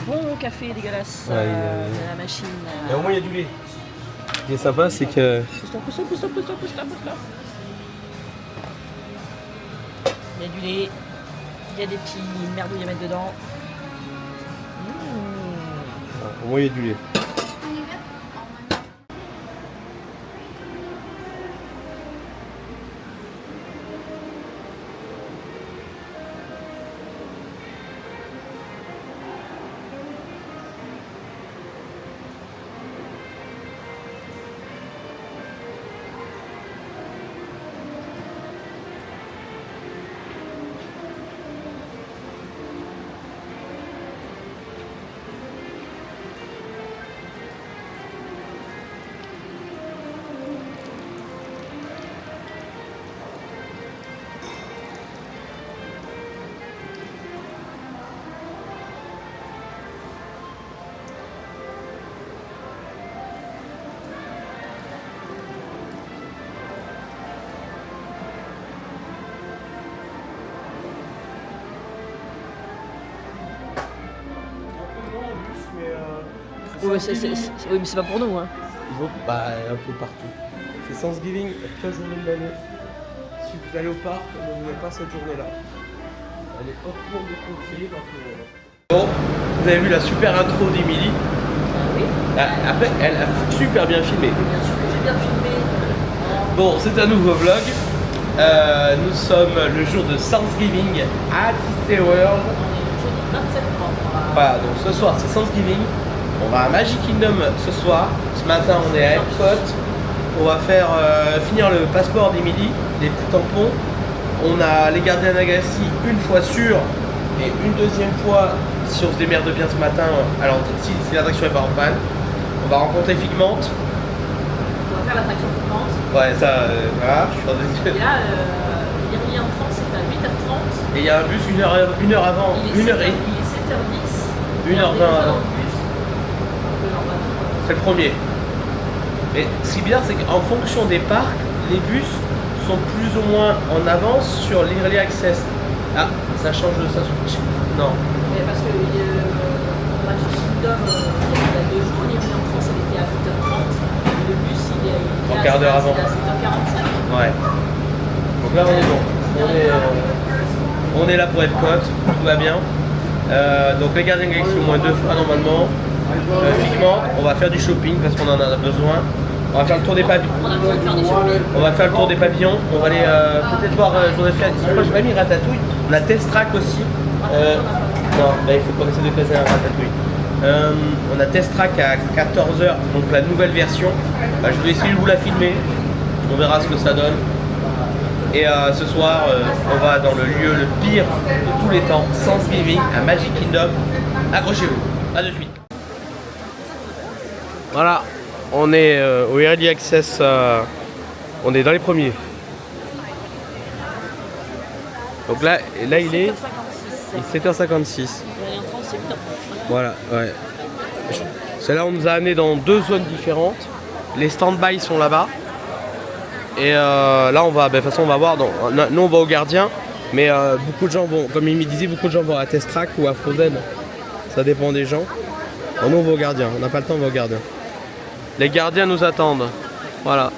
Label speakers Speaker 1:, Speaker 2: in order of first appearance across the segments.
Speaker 1: bon café dégueulasse
Speaker 2: Ouais,
Speaker 1: de la machine.
Speaker 2: Mais au moins il y a du lait. Ce qui est sympa, c'est que.
Speaker 1: Pousse-toi. Il y a du lait, il y a des petits merdouilles à mettre dedans.
Speaker 2: Au moins il y a du lait.
Speaker 1: Oui, mais c'est pas pour nous. Hein.
Speaker 2: Ils vont un peu partout. C'est Thanksgiving, quelle journée de l'année. Si vous allez au parc, ne venez pas cette journée-là. Elle est hautement déconseillée par tout le monde. Bon, vous avez vu la super intro d'Emily.
Speaker 1: Oui.
Speaker 2: Après, elle a super bien filmé.
Speaker 1: Bien sûr que j'ai bien filmé.
Speaker 2: Bon, c'est un nouveau vlog. Nous sommes le jour de Thanksgiving à Disney World.
Speaker 1: On est le jeudi 27 novembre.
Speaker 2: Voilà, donc ce soir c'est Thanksgiving. On va à Magic Kingdom ce soir. Ce matin on est à Epcot. On va faire finir le passeport d'Emily, les petits tampons. On a les Gardiens de la Galaxie une fois sûre et une deuxième fois si on se démerde bien ce matin. Alors si l'attraction est pas en panne. On va rencontrer Figment.
Speaker 1: On va faire l'attraction Figment.
Speaker 2: Ouais, ça, voilà, je suis en désolé.
Speaker 1: Et là, il est en France, c'est à 8h30.
Speaker 2: Et il y a un bus une heure avant,
Speaker 1: Il est 7h10.
Speaker 2: 1h20 avant.
Speaker 1: Bus.
Speaker 2: C'est le premier. Mais ce qui est bizarre, c'est qu'en fonction des parcs, les bus sont plus ou moins en avance sur l'Early Access. Ah, ça change de ça. Non.
Speaker 1: Mais parce que Magic Kingdom, il y a 2 jours, il est en France, elle était à 8h30. Et le bus, il est
Speaker 2: Un quart d'heure avant.
Speaker 1: à 7h45.
Speaker 2: Ouais. Donc là, on est bon. On est là pour Epcot, tout va bien. Donc les Gardiens de la Galaxie au moins 2 fois normalement. Figment, on va faire du shopping parce qu'on en a besoin. On va faire le tour des pavillons.
Speaker 1: On a besoin de faire des shopping.
Speaker 2: On va faire le tour des pavillons. On va aller peut-être voir. Je voudrais faire. Moi, j'ai pas mis Ratatouille. On a Test Track aussi. Non, là, il faut qu'on essaie de passer un Ratatouille. On a Test Track à 14h, donc la nouvelle version. Je vais essayer de vous la filmer. On verra ce que ça donne. Et ce soir, on va dans le lieu le pire de tous les temps, Thanksgiving à Magic Kingdom. Accrochez-vous. À de suite. Voilà, on est au Early Access, on est dans les premiers. Donc là il est 7h56. Voilà, ouais. C'est là on nous a amené dans 2 zones différentes. Les stand-by sont là-bas. Et là on va, de toute façon on va voir, nous on va au Gardien. Mais beaucoup de gens vont, comme il me disait, beaucoup de gens vont à Test Track ou à Frozen. Ça dépend des gens. Nous on va au Gardien, on n'a pas le temps, on va au Gardien. Les gardiens nous attendent. Voilà.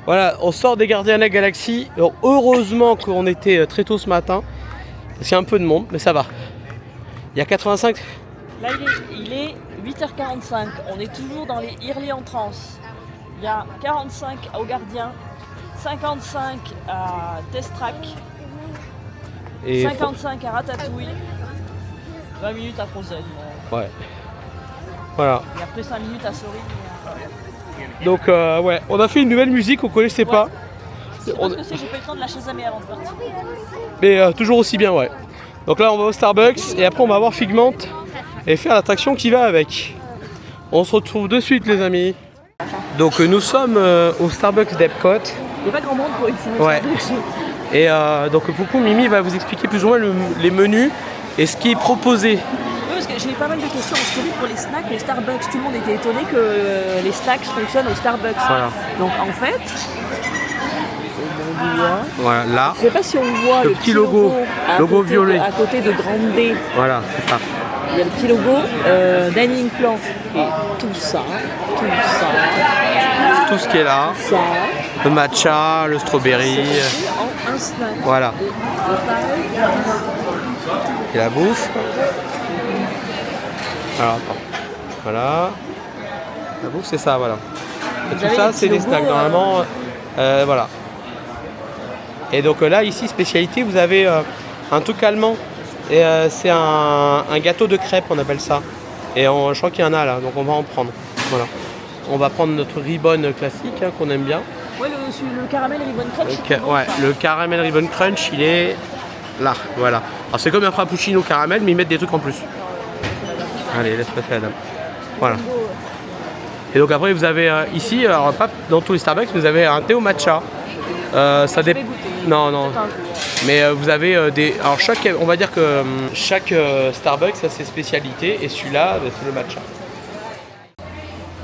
Speaker 2: Voilà, on sort des Gardiens de la Galaxie. Alors, heureusement qu'on était très tôt ce matin. Parce qu'il y a un peu de monde, mais ça va. Il y a 85.
Speaker 1: Là, il est 8h45. On est toujours dans les Early Entrance. Il y a 45 au Gardien, 55 à Test Track, et 55 à Ratatouille, 20 minutes à Frozen.
Speaker 2: Ouais. Voilà.
Speaker 1: Et après 5 minutes à Sorry.
Speaker 2: Donc ouais, on a fait une nouvelle musique qu'on connaissait pas.
Speaker 1: Je sais pas ce que c'est, j'ai pas eu le temps de la chasamer avant de partir.
Speaker 2: Mais toujours aussi bien, ouais. Donc là on va au Starbucks et après on va voir Figment et faire l'attraction qui va avec. On se retrouve de suite les amis. Donc nous sommes au Starbucks d'Epcot.
Speaker 1: Il n'y a pas grand monde pour une fois.
Speaker 2: Ouais. Et donc pour coup Mimi va vous expliquer plus ou moins les menus et ce qui est proposé.
Speaker 1: Parce que j'ai eu pas mal de questions. Parce que pour les snacks, les Starbucks, tout le monde était étonné que les snacks fonctionnent au Starbucks.
Speaker 2: Voilà.
Speaker 1: Donc en fait, doigt.
Speaker 2: Voilà, là.
Speaker 1: Je sais pas si on voit
Speaker 2: Le petit logo violet.
Speaker 1: À côté de Grande D.
Speaker 2: Voilà, c'est ça.
Speaker 1: Il y a le petit logo Dining Plan. Et tout ça.
Speaker 2: Tout ce qui est là.
Speaker 1: Ça.
Speaker 2: Le matcha, le strawberry.
Speaker 1: En un snack.
Speaker 2: Voilà. Et la bouffe. Alors, attends. Voilà. La bouffe, c'est ça, voilà. Et tout ça, c'est des snacks. Normalement, voilà. Et donc là, ici, spécialité, vous avez un truc allemand. Et c'est un gâteau de crêpes, on appelle ça. Et je crois qu'il y en a là, donc on va en prendre. Voilà. On va prendre notre ribbon classique, hein, qu'on aime bien.
Speaker 1: Ouais, le caramel ribbon crunch.
Speaker 2: Ouais, le caramel ribbon crunch, il est là, voilà. Alors c'est comme un frappuccino caramel, mais ils mettent des trucs en plus. Allez, laisse passer la dame. Voilà. Et donc après, vous avez ici, alors pas dans tous les Starbucks, vous avez un thé au matcha. Ça dépend. Non. Mais vous avez des. Alors on va dire que chaque Starbucks a ses spécialités et celui-là, c'est le matcha.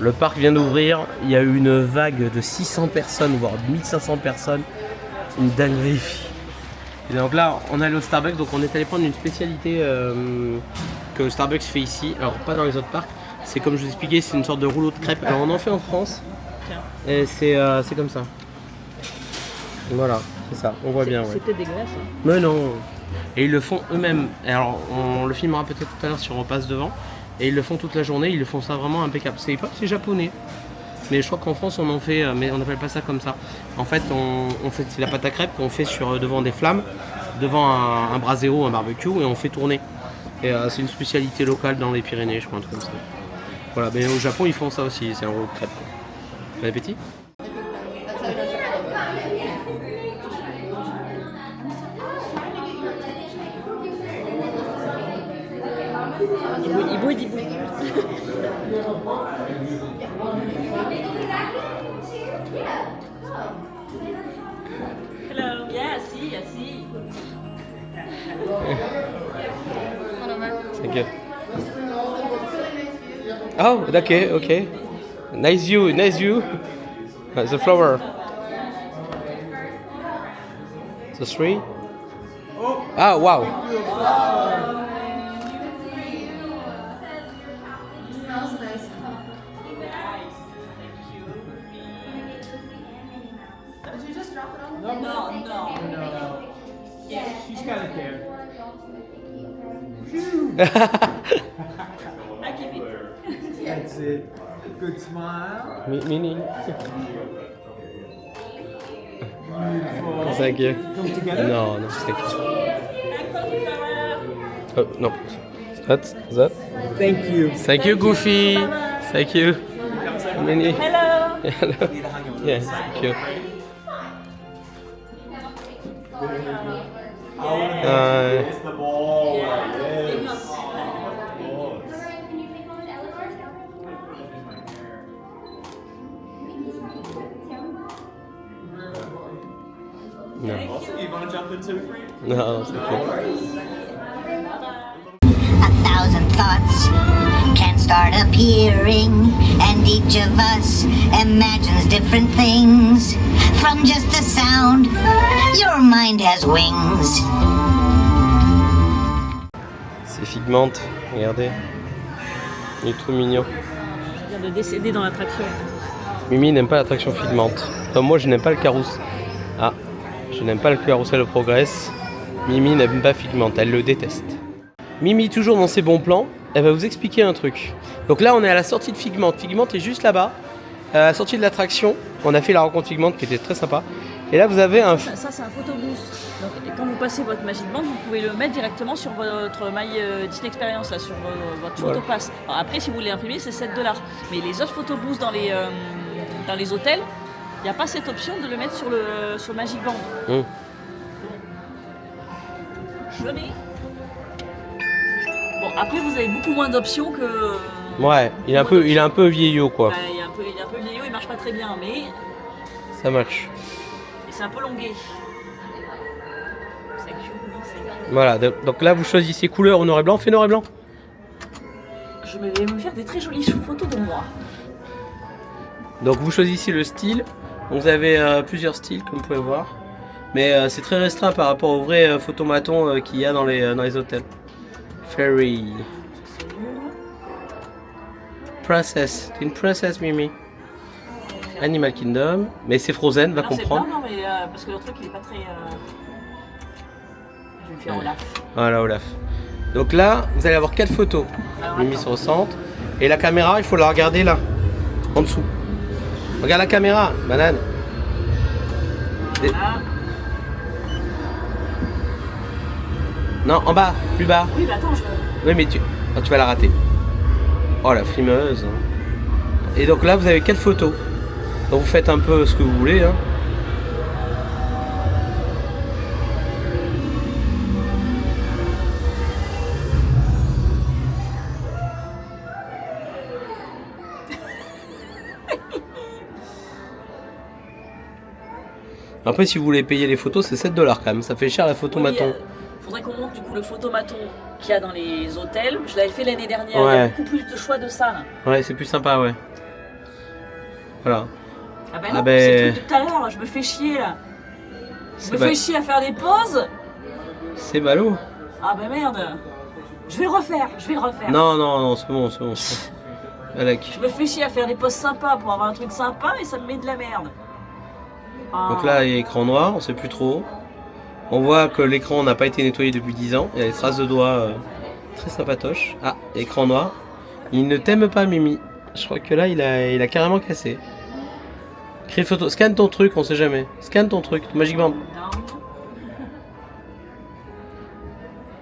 Speaker 2: Le parc vient d'ouvrir, il y a eu une vague de 600 personnes, voire 1500 personnes. Une dinguerie. Et donc là, on est allé au Starbucks, donc on est allé prendre une spécialité que Starbucks fait ici, alors pas dans les autres parcs. C'est comme je vous expliquais, c'est une sorte de rouleau de crêpes. Alors on en fait en France, et c'est comme ça. Voilà, c'est ça, on voit bien. Ouais.
Speaker 1: C'est peut-être dégueulasse. Hein.
Speaker 2: Mais non. Et ils le font eux-mêmes. Alors on le filmera peut-être tout à l'heure si on repasse devant. Et ils le font toute la journée, ils le font ça vraiment impeccable. C'est japonais. Mais je crois qu'en France on en fait, mais on n'appelle pas ça comme ça. En fait, on fait c'est la pâte à crêpes qu'on fait devant des flammes, devant un brasero, un barbecue, et on fait tourner. Et c'est une spécialité locale dans les Pyrénées, je crois, un truc comme ça. Voilà, mais au Japon ils font ça aussi, c'est un rouleau de crêpes. Bon appétit.
Speaker 1: Il bouille. Hello. Yeah, I see.
Speaker 2: Thank you. Oh, okay. Nice view. The flower. The tree. Ah, wow.
Speaker 3: No. She's got it there.
Speaker 1: I keep it.
Speaker 3: That's it. Good smile.
Speaker 2: Mini.
Speaker 3: Beautiful.
Speaker 2: Thank you.
Speaker 3: Come together.
Speaker 2: No, thank you. Oh, no. That.
Speaker 3: Thank you.
Speaker 2: Thank you, Goofy. Thank you. Mini.
Speaker 1: Hello.
Speaker 2: Hello. Yes, thank you.
Speaker 3: It's the ball. Yes.
Speaker 2: No.
Speaker 3: You want to jump into free?
Speaker 2: No, thank you.
Speaker 4: A thousand thoughts can start appearing, and each of us imagines different things. From just a sound, your mind has wings.
Speaker 2: C'est Figment, regardez. Il est trop mignon.
Speaker 1: Il vient de décéder dans l'attraction.
Speaker 2: Mimi n'aime pas l'attraction Figment. Enfin, moi, je n'aime pas le carrousel. Ah, je n'aime pas le carrousel Progress. Mimi n'aime pas Figment, elle le déteste. Mimi, toujours dans ses bons plans, elle va vous expliquer un truc. Donc là, on est à la sortie de Figment. Figment est juste là-bas, à la sortie de l'attraction. On a fait la rencontre Figment qui était très sympa. Et là, vous avez un...
Speaker 1: Ça, c'est un photoboost. Donc, quand vous passez votre Magic Band, vous pouvez le mettre directement sur votre My Disney Experience, là, sur votre photopass. Alors après, si vous voulez imprimer, c'est 7$. Mais les autres photoboosts dans les hôtels, il n'y a pas cette option de le mettre sur le Magic Band. Je mets. Bon, après, vous avez beaucoup moins d'options que...
Speaker 2: Ouais, il est un peu vieillot, quoi.
Speaker 1: Ouais, il est un peu vieillot, il marche pas très bien, mais...
Speaker 2: Ça marche.
Speaker 1: Et c'est un peu longué. C'est cute.
Speaker 2: Voilà, donc là, vous choisissez couleur ou noir et blanc. Fais noir et blanc.
Speaker 1: Je vais me faire des très jolies photos de moi.
Speaker 2: Donc vous choisissez le style. Donc, vous avez plusieurs styles, comme vous pouvez voir. Mais c'est très restreint par rapport aux vrais photomatons qu'il y a dans les hôtels. Ferry. Princess. T'es une princesse, Mimi. Animal Kingdom. Mais c'est Frozen, va comprendre.
Speaker 1: Non, mais parce que le truc il est pas très. Je vais faire Olaf.
Speaker 2: Voilà, Olaf. Donc là, vous allez avoir 4 photos.
Speaker 1: Alors,
Speaker 2: Mimi se centre. Et la caméra, il faut la regarder là. En dessous. Regarde la caméra, banane.
Speaker 1: Voilà.
Speaker 2: Non, en bas, plus bas.
Speaker 1: Oui, mais attends,
Speaker 2: Oui, mais tu vas la rater. Oh, la frimeuse. Et donc là, vous avez 4 photos. Donc vous faites un peu ce que vous voulez. Hein. Après, si vous voulez payer les photos, c'est 7$ quand même. Ça fait cher la photomaton.
Speaker 1: Faudrait qu'on monte du coup le photomaton qu'il y a dans les hôtels. Je l'avais fait l'année dernière.
Speaker 2: Ouais.
Speaker 1: Il y a beaucoup plus de choix de ça là.
Speaker 2: Ouais, c'est plus sympa, ouais. Voilà.
Speaker 1: Ah bah non,
Speaker 2: ben...
Speaker 1: c'est le truc de tout à l'heure. Je me fais chier là. Je me fais chier à faire des pauses.
Speaker 2: C'est ballot.
Speaker 1: Ah bah merde. Je vais le refaire.
Speaker 2: Non, non, non, c'est bon, c'est bon. Alec.
Speaker 1: Je me fais chier à faire des pauses sympas pour avoir un truc sympa et ça me met de la merde. Ah.
Speaker 2: Donc là, il y a écran noir, on sait plus trop. On voit que l'écran n'a pas été nettoyé depuis 10 ans. Il y a des traces de doigts très sympatoches. Ah, écran noir. Il ne t'aime pas, Mimi. Je crois que là, il a carrément cassé. Crée photo. Scanne ton truc, on sait jamais. Scanne ton truc, Magic Band.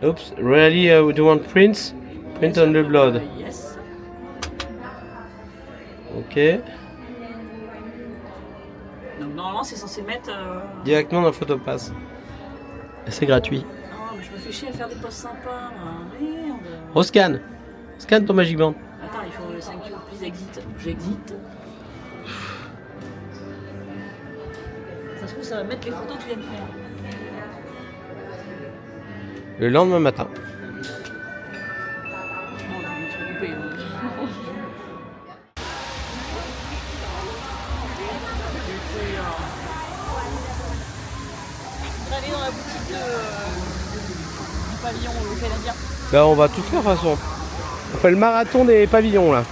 Speaker 2: Oops, really do you want prints? Print on the blood.
Speaker 1: Yes.
Speaker 2: Ok.
Speaker 1: Donc normalement c'est censé mettre.
Speaker 2: Directement dans Photopass. Et c'est gratuit.
Speaker 1: Non mais je me fais chier à faire des pauses sympas. Merde.
Speaker 2: Oh, scanne. Scanne ton Magic Band.
Speaker 1: Attends, il faut le 5 you, please exit. J'exit. Ça se trouve, ça va mettre les photos que je viens de faire.
Speaker 2: Le lendemain matin.
Speaker 1: Bon, je vais me couper. On va aller dans la boutique du pavillon canadien.
Speaker 2: Bah, on va tout faire de toute façon. On fait le marathon des pavillons là.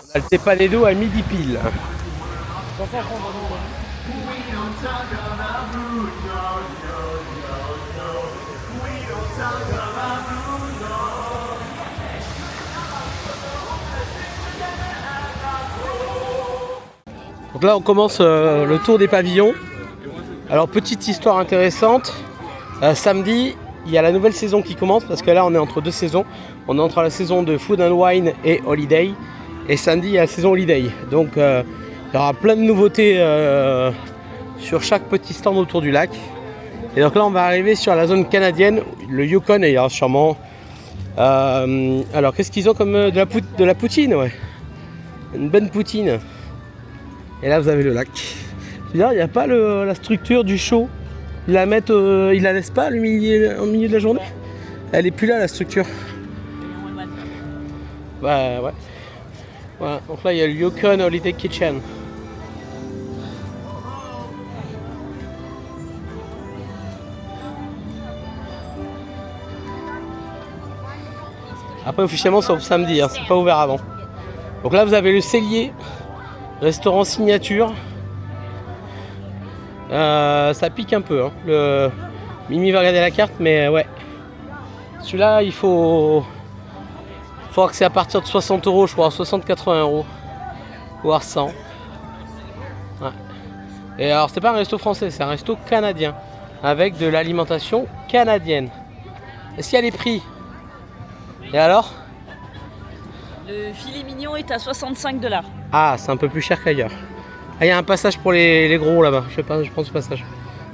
Speaker 2: On a le Tepanedo à midi pile. Donc là on commence le tour des pavillons. Alors petite histoire intéressante, samedi il y a la nouvelle saison qui commence parce que là on est entre deux saisons. On est entre la saison de Food and Wine et Holiday. Et samedi il y a la saison Holiday. Donc il y aura plein de nouveautés sur chaque petit stand autour du lac. Et donc là on va arriver sur la zone canadienne, le Yukon, et il y aura sûrement... alors qu'est-ce qu'ils ont comme de la poutine, ouais. Une bonne poutine. Et là vous avez le lac. C'est-à-dire il n'y a pas la structure du show. Ils la mettent, ils la laissent pas au milieu de la journée. Elle est plus là la structure. Bah ouais. Voilà, donc là il y a le Yukon Holiday Kitchen. Après officiellement sauf samedi, hein, c'est pas ouvert avant. Donc là vous avez le Cellier, restaurant signature. Ça pique un peu, hein. Mimi va regarder la carte, mais ouais. Celui-là il faut que c'est à partir de 60 €, je crois, 60-80 €, voire 100. Ouais. Et alors c'est pas un resto français, c'est un resto canadien avec de l'alimentation canadienne. Est-ce qu'il y a les prix? Et alors?
Speaker 1: Le filet mignon est à 65 $.
Speaker 2: Ah, c'est un peu plus cher qu'ailleurs. Ah, il y a un passage pour les gros là-bas. Je sais pas, je prends ce passage.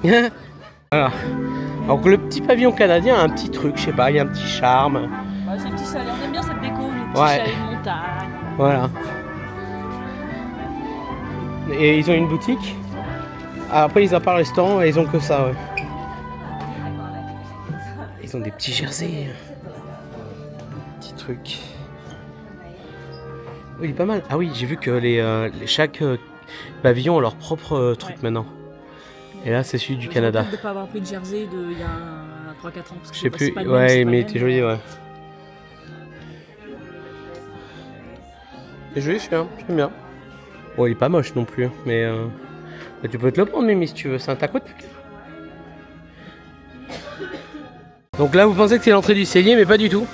Speaker 2: Voilà. Donc le petit pavillon canadien a un petit truc, je sais pas, il y a un petit charme.
Speaker 1: Ouais, c'est un petit chalet, on aime bien cette déco, le petit
Speaker 2: Ouais.
Speaker 1: chalet de montagne.
Speaker 2: Voilà. Et ils ont une boutique. Après ils ont pas le restaurant et ils ont que ça, ouais. Ils ont des petits jerseys. Petit truc. Oui, il est pas mal. Ah oui, j'ai vu que chaque pavillon a leur propre truc maintenant. Et là, c'est celui du
Speaker 1: Je
Speaker 2: Canada.
Speaker 1: regrette de ne pas avoir pris le jersey il y a 3-4 ans. Parce que
Speaker 2: Je sais
Speaker 1: c'est
Speaker 2: plus.
Speaker 1: pas le même,
Speaker 2: Ouais,
Speaker 1: c'est pas
Speaker 2: mais
Speaker 1: le
Speaker 2: il était
Speaker 1: même.
Speaker 2: joli, ouais. C'est joli celui-là, j'aime bien. Bon, il est pas moche non plus, mais bah, tu peux te le prendre, Mimi, si tu veux. C'est un taco de pique. Donc là, vous pensez que c'est l'entrée du cellier, mais pas du tout.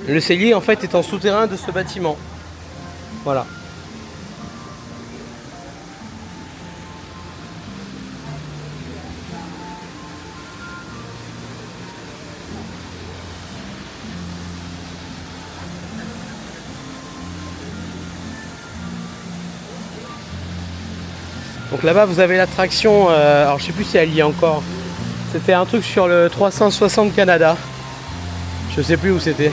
Speaker 2: Le cellier, en fait, est en souterrain de ce bâtiment. Voilà. Donc là-bas, vous avez l'attraction, alors je sais plus si elle y est encore. C'était un truc sur le 360 Canada. Je sais plus où c'était.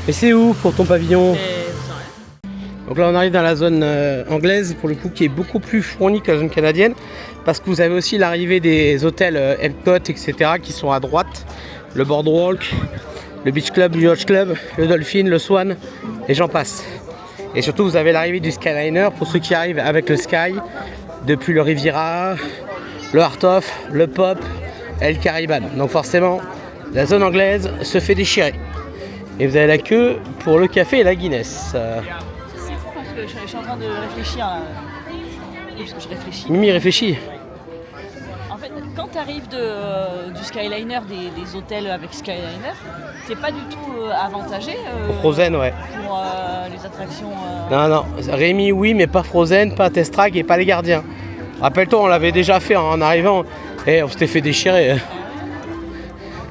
Speaker 2: Mais c'est où pour ton pavillon? Donc là, on arrive dans la zone anglaise, pour le coup, qui est beaucoup plus fournie que la zone canadienne. Parce que vous avez aussi l'arrivée des hôtels Epcot, etc. qui sont à droite. Le Boardwalk, le Beach Club, le Yacht Club, le Dolphin, le Swan, et j'en passe. Et surtout, vous avez l'arrivée du Skyliner pour ceux qui arrivent avec le Sky, depuis le Riviera, le Heart of, le Pop et le Caribbean. Donc forcément, la zone anglaise se fait déchirer. Et vous avez la queue pour le café et la Guinness.
Speaker 1: C'est trop parce que je suis en train de réfléchir. Là. Oui, parce que je réfléchis.
Speaker 2: Mimi réfléchit.
Speaker 1: En fait, quand tu arrives du Skyliner, des hôtels avec Skyliner, t'es pas du tout avantagé
Speaker 2: Frozen, ouais.
Speaker 1: pour les attractions.
Speaker 2: Non, non. Rémi, oui, mais pas Frozen, pas Test Track et pas les gardiens. Rappelle-toi, on l'avait déjà fait en arrivant et on s'était fait déchirer.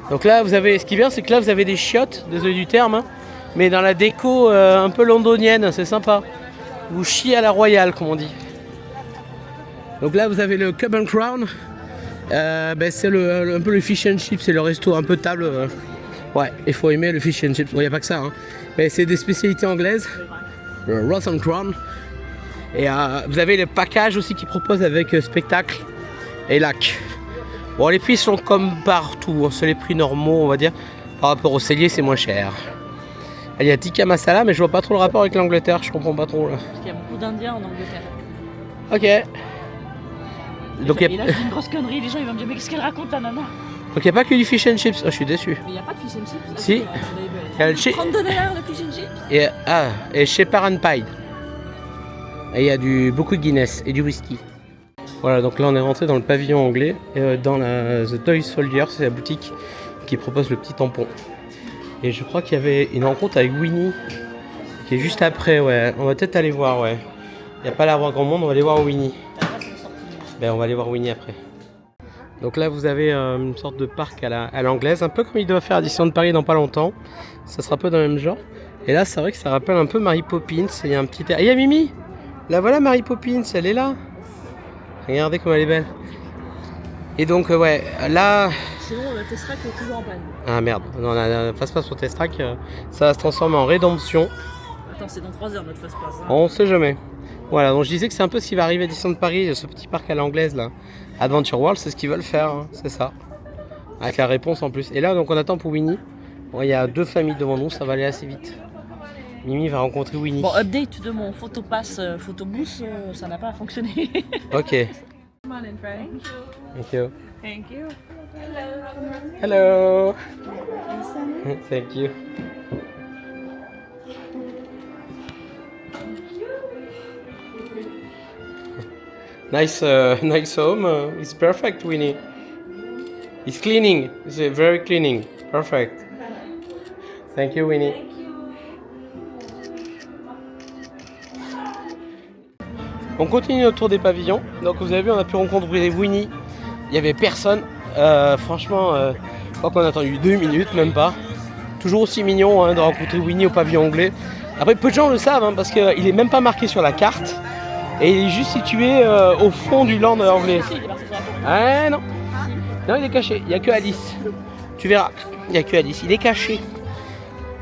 Speaker 2: Donc là, vous avez, ce qui est bien, c'est que là, vous avez des chiottes, désolé du terme, hein, mais dans la déco un peu londonienne, c'est sympa. Vous chiez à la royale, comme on dit. Donc là, vous avez le Cub and Crown. C'est un peu le fish and chips, c'est le resto un peu table. Ouais, il faut aimer le fish and chips. Bon, il n'y a pas que ça, hein. Mais c'est des spécialités anglaises. Le Ross and Crown. Et vous avez le package aussi qui propose avec spectacle et lac. Bon, les prix sont comme partout, hein. C'est les prix normaux, on va dire. Par rapport au cellier, c'est moins cher. Il y a tikka masala, mais je vois pas trop le rapport avec l'Angleterre, je comprends pas trop là.
Speaker 1: Parce qu'il y a beaucoup d'Indiens en Angleterre.
Speaker 2: Ok. Donc
Speaker 1: Et là, je dis une grosse connerie, les gens ils vont me dire mais qu'est-ce qu'elle raconte la nana?
Speaker 2: il n'y a pas que du fish and chips, oh, je suis déçu.
Speaker 1: Mais il n'y a pas de fish and chips.
Speaker 2: Si. Il y a le
Speaker 1: 32 $ le fish and chips.
Speaker 2: Et Shepherd and Pie. Et il y a beaucoup de Guinness et du whisky. Voilà, donc là on est rentré dans le pavillon anglais, dans la The Toy Soldier, c'est la boutique qui propose le petit tampon. Et je crois qu'il y avait une rencontre avec Winnie qui est juste après, ouais. On va peut-être aller voir, ouais. Il n'y a pas l'air d'avoir grand monde, on va aller voir Winnie. Ben, on va aller voir Winnie après. Donc là vous avez une sorte de parc à l'anglaise, un peu comme il doit faire à Disneyland Paris dans pas longtemps. Ça sera un peu dans le même genre. Et là c'est vrai que ça rappelle un peu Mary Poppins. Il y a un petit air. Il y a Mimi. Là voilà Mary Poppins, elle est là. Regardez comme elle est belle. Et donc ouais, là...
Speaker 1: Sinon le Test Track est toujours en panne.
Speaker 2: Ah merde, non, passe pas sur Test Track, ça va se transformer en rédemption.
Speaker 1: Attends, c'est dans 3 heures notre fast pass. Hein.
Speaker 2: On sait jamais. Voilà, donc je disais que c'est un peu ce qui va arriver à Disneyland Paris, ce petit parc à l'anglaise là. Adventure World, c'est ce qu'ils veulent faire, hein, c'est ça. Avec la réponse en plus. Et là donc on attend pour Winnie. Bon, il y a 2 familles devant nous, ça va aller assez vite. Mimi va rencontrer Winnie.
Speaker 1: Bon, update de mon photopass photobooth, ça n'a pas fonctionné.
Speaker 2: Ok.
Speaker 1: Come on in, Fred.
Speaker 2: Thank you.
Speaker 1: Thank you.
Speaker 2: Hello. Thank you. Nice home. It's perfect, Winnie. It's cleaning. It's very cleaning. Perfect. Thank you, Winnie. On continue autour des pavillons. Donc vous avez vu, on a pu rencontrer Winnie. Il n'y avait personne. Franchement, je crois qu'on a attendu 2 minutes, même pas. Toujours aussi mignon hein, de rencontrer Winnie au pavillon anglais. Après, peu de gens le savent hein, parce qu'il n'est même pas marqué sur la carte. Et il est juste situé au fond du land anglais. Ah non. Non, il est caché. Il n'y a que Alice. Tu verras. Il n'y a que Alice. Il est caché.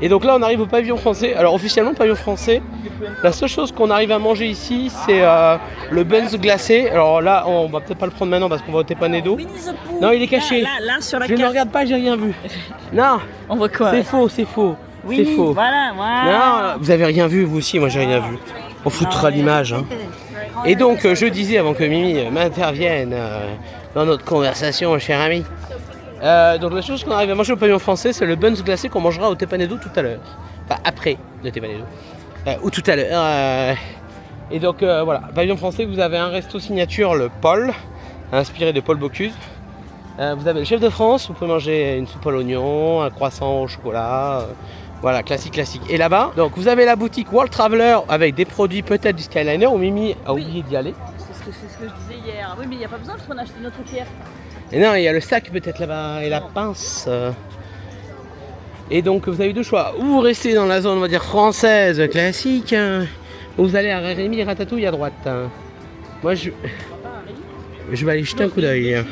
Speaker 2: Et donc là, on arrive au pavillon français. Alors officiellement, pavillon français. La seule chose qu'on arrive à manger ici, c'est le buns glacé. Alors là, on va peut-être pas le prendre maintenant parce qu'on va au Tepanedo. Non, il est caché.
Speaker 1: Là, sur la
Speaker 2: Je
Speaker 1: carte.
Speaker 2: ne regarde pas, j'ai rien vu. Non,
Speaker 1: On voit quoi?
Speaker 2: c'est faux, c'est faux.
Speaker 1: Oui,
Speaker 2: C'est faux.
Speaker 1: voilà.
Speaker 2: Non, vous avez rien vu, vous aussi, moi j'ai rien vu. On foutra l'image. Hein. Et donc, je disais avant que Mimi m'intervienne, dans notre conversation, cher ami. Donc la chose qu'on arrive à manger au pavillon français, c'est le buns glacé qu'on mangera au Tepanedo tout à l'heure. Enfin, après le Tepanedo. Ou tout à l'heure. Et donc voilà, pavillon français, vous avez un resto signature, le Paul, inspiré de Paul Bocuse. Vous avez le chef de France, vous pouvez manger une soupe à l'oignon, un croissant au chocolat. Voilà, classique. Et là-bas, donc vous avez la boutique World Traveler avec des produits peut-être du Skyliner où Mimi a oublié d'y aller.
Speaker 1: C'est ce que je disais hier. Oui, mais il n'y a pas besoin parce qu'on a acheté notre cuillère.
Speaker 2: Et non, il y a le sac peut-être là-bas et la pince. Et donc vous avez deux choix. Ou vous restez dans la zone, on va dire, française classique, ou vous allez à Rémi et Ratatouille à droite. Moi, je vais aller jeter un coup d'œil.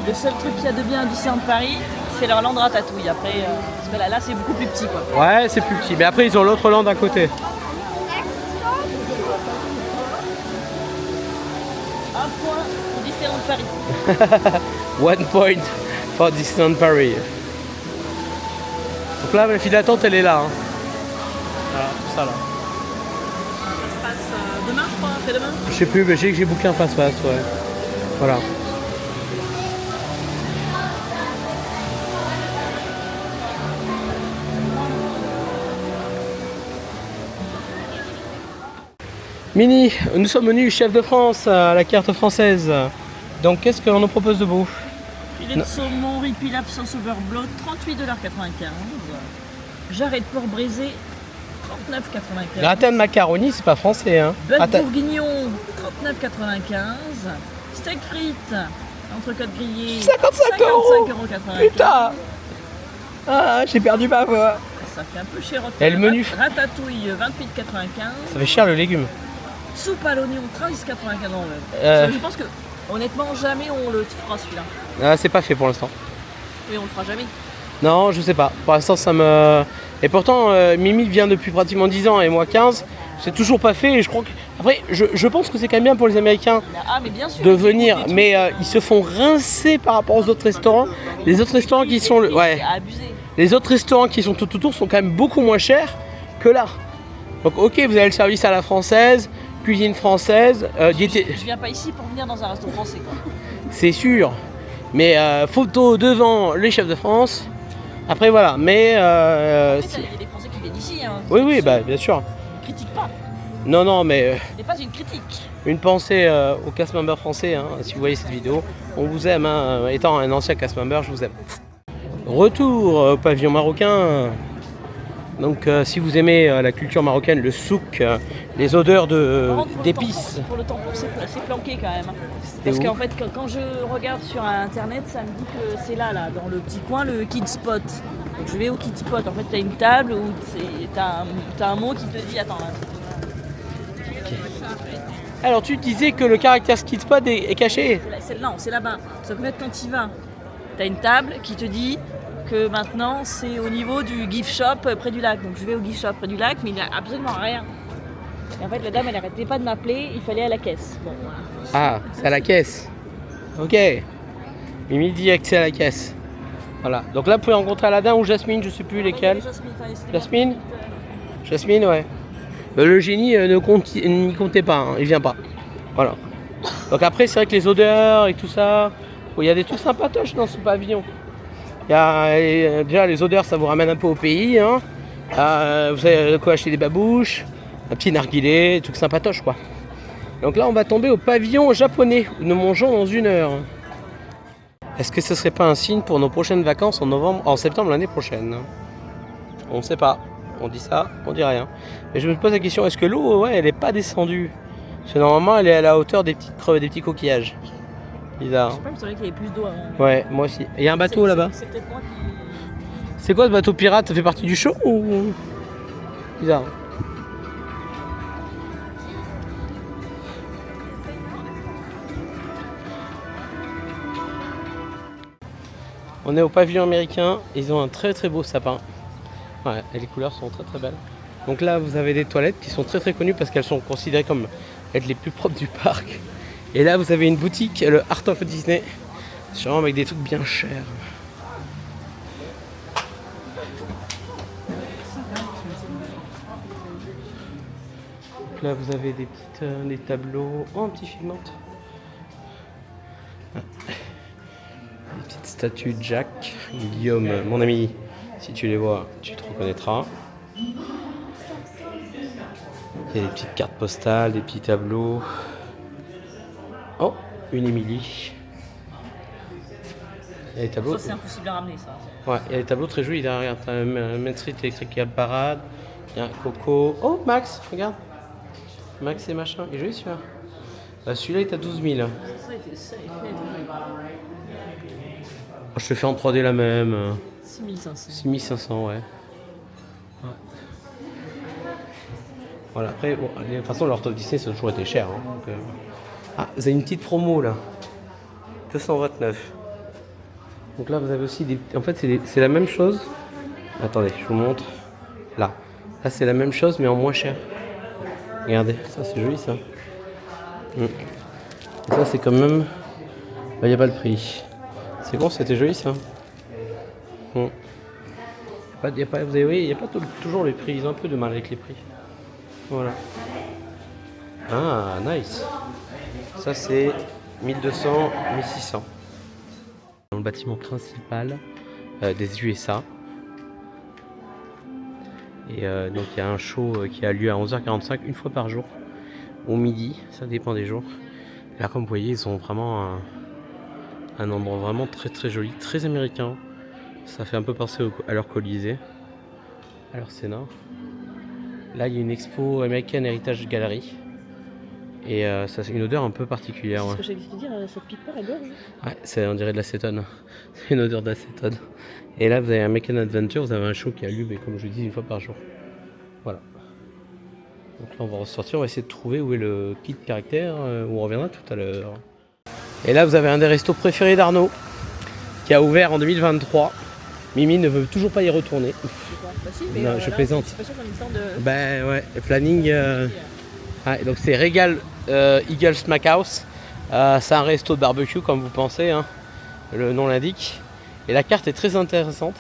Speaker 1: Le seul truc qu'il y a de bien à Disneyland Paris, c'est leur land Ratatouille. Après, parce que là c'est beaucoup plus petit, quoi.
Speaker 2: Ouais, c'est plus petit. Mais après, ils ont l'autre land à côté.
Speaker 1: Un point pour Disneyland Paris.
Speaker 2: 1 point for Disneyland Paris. Donc là, la file d'attente, elle est là. Hein. Voilà, tout ça là.
Speaker 1: Ça se passe demain, je crois, après-demain.
Speaker 2: Je sais plus, mais j'ai booké un face-face, ouais. Voilà. Mini, nous sommes venus chef de France à la carte française. Donc qu'est-ce qu'on nous propose de beau?
Speaker 1: Filet de saumon, riz pilaf, sauce overbloat, 38,95 $. Jarret de porc braisé, 39,95 $.
Speaker 2: Gratin de macaroni, c'est pas français, hein.
Speaker 1: Bœuf bourguignon, 39,95 $. Steak frites, entrecôte grillée, 55,95 €.
Speaker 2: Putain. Ah, j'ai perdu ma voix.
Speaker 1: Ça fait un peu cher.
Speaker 2: Et le menu
Speaker 1: Ratatouille, 28,95 $.
Speaker 2: Ça fait cher le légume.
Speaker 1: Soupe à l'oignon, 13,95 €. Je pense que, honnêtement, jamais on le fera celui-là.
Speaker 2: Ah, c'est pas fait pour l'instant.
Speaker 1: Oui, on le fera jamais.
Speaker 2: Non, je sais pas. Pour l'instant, ça me... Et pourtant, Mimi vient depuis pratiquement 10 ans et moi 15. C'est toujours pas fait et je crois que... Après, je pense que c'est quand même bien pour les Américains
Speaker 1: mais bien sûr,
Speaker 2: de venir. Mais ils se font rincer par rapport aux autres restaurants. Les autres restaurants qui sont... Ouais. Les autres restaurants qui sont tout autour sont quand même beaucoup moins chers que là. Donc ok, vous avez le service à la française, cuisine française.
Speaker 1: Je viens pas ici pour venir dans un restaurant français, quoi.
Speaker 2: C'est sûr. Mais photo devant les chefs de France. Après voilà, mais...
Speaker 1: il y a des Français qui viennent ici. Hein.
Speaker 2: Oui, bah, bien sûr.
Speaker 1: Critique pas.
Speaker 2: Non, mais...
Speaker 1: Ce n'est pas une critique.
Speaker 2: Une pensée aux cast members français, hein, si vous voyez cette vidéo. On vous aime, hein, étant un ancien cast member, je vous aime. Retour au pavillon marocain. Donc si vous aimez la culture marocaine, le souk, les odeurs d'épices.
Speaker 1: Pour le tampon, c'est planqué quand même. Parce qu'en fait, quand je regarde sur internet, ça me dit que c'est là, dans le petit coin, le Kids Spot. Donc je vais au Kids Spot. En fait, tu as une table où tu as un mot qui te dit attends là.
Speaker 2: Okay. Alors tu disais que le caractère Kids Spot est caché.
Speaker 1: Non, c'est là-bas. Ça peut être quand tu y vas. Tu as une table qui te dit que maintenant c'est au niveau du gift shop près du lac. Donc je vais au gift shop près du lac, mais il n'y a absolument rien. Et en fait, la dame, elle n'arrêtait pas de m'appeler, il fallait à la caisse. Bon, voilà.
Speaker 2: Ah, c'est à la caisse. Ok. Mimi dit que c'est à la caisse. Voilà. Donc là, vous pouvez rencontrer Aladdin ou Jasmine, je sais plus lesquelles. Jasmine. Jasmine, ouais. Le génie n'y comptait pas, hein, il vient pas. Voilà. Donc après, c'est vrai que les odeurs et tout ça, il y a des trucs sympatoches dans ce pavillon. Il y a, déjà les odeurs, ça vous ramène un peu au pays. Hein. Vous avez de quoi acheter des babouches, un petit narguilé, des trucs sympatoches quoi. Donc là, on va tomber au pavillon japonais où nous mangeons dans 1 heure. Est-ce que ce serait pas un signe pour nos prochaines vacances en septembre l'année prochaine? On ne sait pas. On dit ça, on dit rien. Et je me pose la question, est-ce que l'eau, ouais, elle n'est pas descendue? Parce que normalement, elle est à la hauteur des petites crevets, des petits coquillages. Bizarre.
Speaker 1: Je sais pas, il me semblait qu'il y avait plus d'eau avant.
Speaker 2: Ouais, moi aussi. Il y a un bateau là-bas.
Speaker 1: C'est peut-être moi qui...
Speaker 2: C'est quoi ce bateau pirate? Ça fait partie du show ou... Bizarre. On est au pavillon américain. Ils ont un très très beau sapin. Ouais, et les couleurs sont très très belles. Donc là, vous avez des toilettes qui sont très très connues parce qu'elles sont considérées comme être les plus propres du parc. Et là, vous avez une boutique, le Art of Disney. Sûrement avec des trucs bien chers. Donc là vous avez des tableaux. Oh, un petit figment. Ah. Des petites statues de Jack. Guillaume, mon ami, si tu les vois, tu te reconnaîtras. Il y a des petites cartes postales, des petits tableaux. Oh, une Émilie. Il y a des tableaux.
Speaker 1: Ça, c'est impossible à ramener, ça.
Speaker 2: Ouais, il y a des tableaux très jolis derrière. T'as un Main Street Electrical Parade. Il y a un Coco. Oh, Max, regarde. Max et machin. Il est joli celui-là. Bah, celui-là, il est à 12 000. Je te fais en 3D la même.
Speaker 1: 6500.
Speaker 2: 6500, ouais. Voilà, après, bon, de toute façon, leur Top Disney, ça a toujours été cher. Hein, donc, Ah, vous avez une petite promo là. 229. Donc là, vous avez aussi des. En fait, c'est la même chose. Attendez, je vous montre. Là. Là, c'est la même chose, mais en moins cher. Regardez, ça, c'est joli ça. Et ça, c'est quand même. Bah, il n'y a pas le prix. C'est bon, c'était joli ça. Vous avez, oui, il n'y a pas toujours les prix. Ils ont un peu de mal avec les prix. Voilà. Ah, nice. Ça, c'est 1200, 1600. Dans le bâtiment principal des USA. Et donc, il y a un show qui a lieu à 11h45, une fois par jour. Au midi, ça dépend des jours. Et là, comme vous voyez, ils ont vraiment un endroit vraiment très très joli, très américain. Ça fait un peu penser à leur Colisée, à leur Sénat. Là, il y a une expo American Heritage Gallery. Et ça, c'est une odeur un peu particulière.
Speaker 1: C'est ce que j'allais te dire, ça pique pas la gorge.
Speaker 2: Ouais, on dirait de l'acétone. C'est une odeur d'acétone. Et là, vous avez American Adventure, vous avez un show qui a lieu, mais comme je dis, une fois par jour. Voilà. Donc là, on va ressortir, on va essayer de trouver où est le kit caractère, où on reviendra tout à l'heure. Et là, vous avez un des restos préférés d'Arnaud, qui a ouvert en 2023. Mimi ne veut toujours pas y retourner. Non, je plaisante. Ben ouais, planning. Ouais, donc c'est Regal Eagle Smackhouse. C'est un resto de barbecue, comme vous pensez, hein. Le nom l'indique. Et la carte est très intéressante.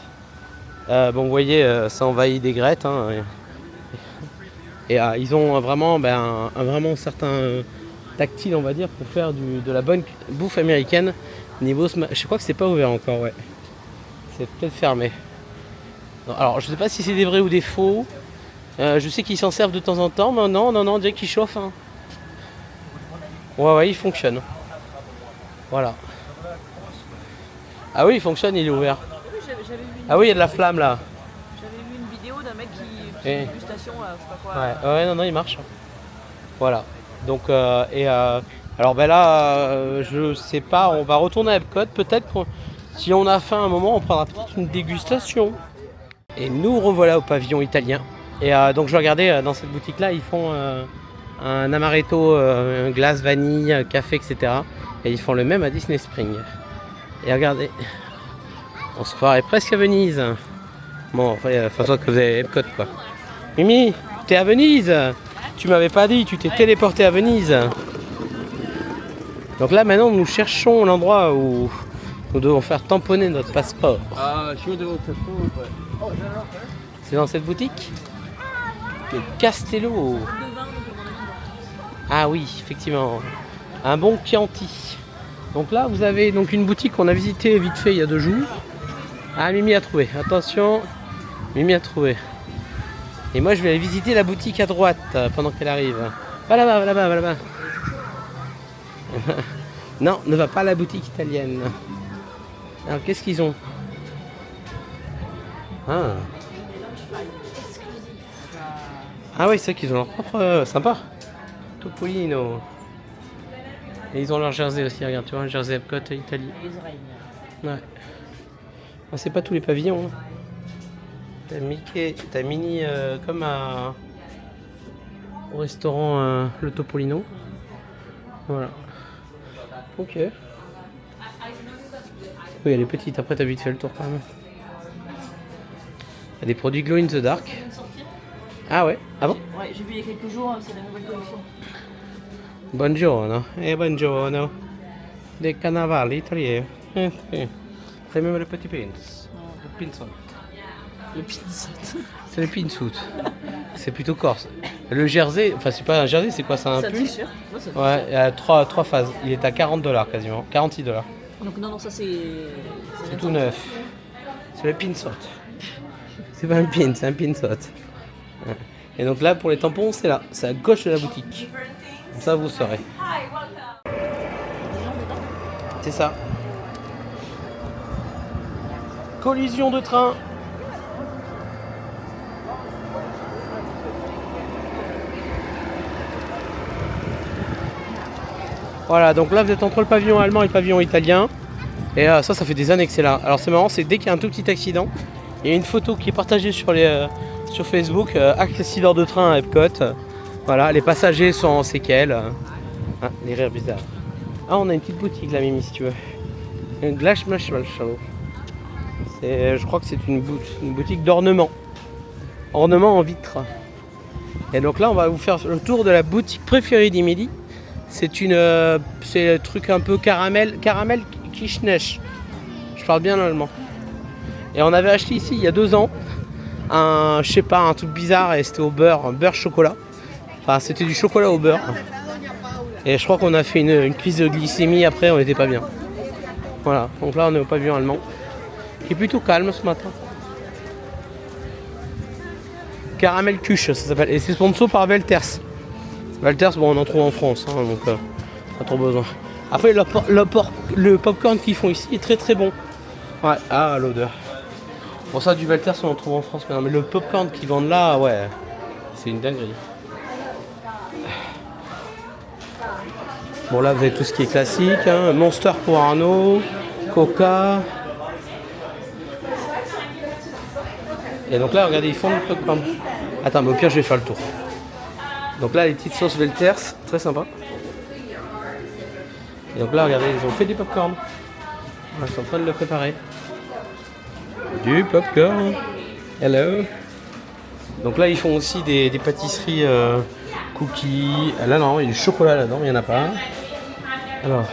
Speaker 2: Bon, vous voyez, ça envahit des grettes. Hein, et ils ont vraiment, un vraiment certain tactile, on va dire, pour faire de la bonne bouffe américaine. Niveau je crois que c'est pas ouvert encore, ouais. C'est peut-être fermé. Non, alors, je sais pas si c'est des vrais ou des faux. Je sais qu'ils s'en servent de temps en temps, mais non, on dirait qu'ils chauffent. Hein. Ouais, il fonctionne. Voilà. Ah oui, il fonctionne, il est ouvert. Ah oui, il y a de la flamme là.
Speaker 1: J'avais vu une vidéo d'un mec qui fait une dégustation, là, je sais pas quoi.
Speaker 2: Ouais, non, il marche. Voilà. Donc, alors là, je sais pas, on va retourner à Epcot. Peut-être que si on a faim un moment, on prendra peut-être une dégustation. Et nous revoilà au pavillon italien. Et donc je regardais dans cette boutique là, ils font un amaretto, glace, vanille, café, etc. Et ils font le même à Disney Springs. Et regardez, on se croirait presque à Venise. Bon, après, faut que vous avez Epcot quoi. Mimi, t'es à Venise? Tu m'avais pas dit, tu t'es téléporté à Venise. Donc là maintenant nous cherchons l'endroit où nous devons faire tamponner notre passeport. C'est dans cette boutique? Le Castello. Ah oui, effectivement. Un bon Chianti. Donc là, vous avez donc une boutique qu'on a visitée vite fait il y a 2 jours. Ah, Mimi a trouvé. Attention, Mimi a trouvé. Et moi, je vais aller visiter la boutique à droite pendant qu'elle arrive. Va là-bas, va là-bas, va là-bas. Non, ne va pas à la boutique italienne. Alors, qu'est-ce qu'ils ont? Ah oui, c'est vrai qu'ils ont leur propre... sympa. Topolino. Et ils ont leur jersey aussi, regarde, tu vois, un jersey Epcot Italie. Ouais. Ah, c'est pas tous les pavillons. Hein. T'as Mickey, t'as Minnie comme au restaurant le Topolino. Voilà. Ok. Oui, elle est petite, après t'as vite fait le tour quand même. Il y a des produits glow in the dark. Ah ouais? Ah bon?
Speaker 1: Ouais, j'ai vu il y a quelques jours, c'est la nouvelle collection.
Speaker 2: Buongiorno, buongiorno. Des carnavals italiens. C'est même le petit pins. Le pinzot.
Speaker 1: Le pinzot.
Speaker 2: C'est le pinzout. C'est plutôt corse. Le jersey, enfin c'est pas un jersey, c'est quoi? C'est un
Speaker 1: C'est un
Speaker 2: pull?
Speaker 1: t-shirt. Ouais, c'est un
Speaker 2: Ouais,
Speaker 1: t-shirt.
Speaker 2: il y a trois phases. Il est à $40 quasiment, $46.
Speaker 1: Donc non, ça c'est...
Speaker 2: C'est tout neuf. C'est le pinsot. C'est pas un pin, c'est un pinsot. Ouais. Et donc là, pour les tampons, c'est là. C'est à gauche de la boutique. Comme ça, vous saurez. C'est ça. Collision de train. Voilà, donc là vous êtes entre le pavillon allemand et le pavillon italien. Et ça fait des années que c'est là. Alors c'est marrant, c'est dès qu'il y a un tout petit accident, il y a une photo qui est partagée sur Facebook, accident de train à Epcot. Voilà, les passagers sont en séquelles. Ah, les rires bizarres. Ah, on a une petite boutique là, Mimi, si tu veux. Une Glash Show. Je crois que c'est une boutique d'ornement. Ornement en vitre. Et donc là, on va vous faire le tour de la boutique préférée d'Emily. C'est un truc un peu caramel Kirschnesch. Je parle bien l'allemand. Et on avait acheté ici il y a 2 ans un truc bizarre et c'était au beurre, un beurre chocolat. Enfin, c'était du chocolat au beurre. Et je crois qu'on a fait une crise de glycémie après, on n'était pas bien. Voilà, donc là on est au pavillon allemand. Qui est plutôt calme ce matin. Caramel Kusch, ça s'appelle. Et c'est sponsor par Velters. Velters, bon, on en trouve en France, hein, donc pas trop besoin. Après, le popcorn qu'ils font ici est très très bon. Ouais, ah, l'odeur. Bon, ça, du Velters, on en trouve en France maintenant, mais le popcorn qu'ils vendent là, ouais, c'est une dinguerie. Bon, là, vous avez tout ce qui est classique, hein. Monster pour Arnaud, Coca. Et donc là, regardez, ils font le popcorn. Attends, mais au pire, je vais faire le tour. Donc là, les petites sauces Velters, très sympa. Et donc là, regardez, ils ont fait du popcorn. Ils sont en train de le préparer. Du popcorn. Hello. Donc là, ils font aussi des pâtisseries cookies. Là, non, il y a du chocolat là-dedans, il n'y en a pas. Alors.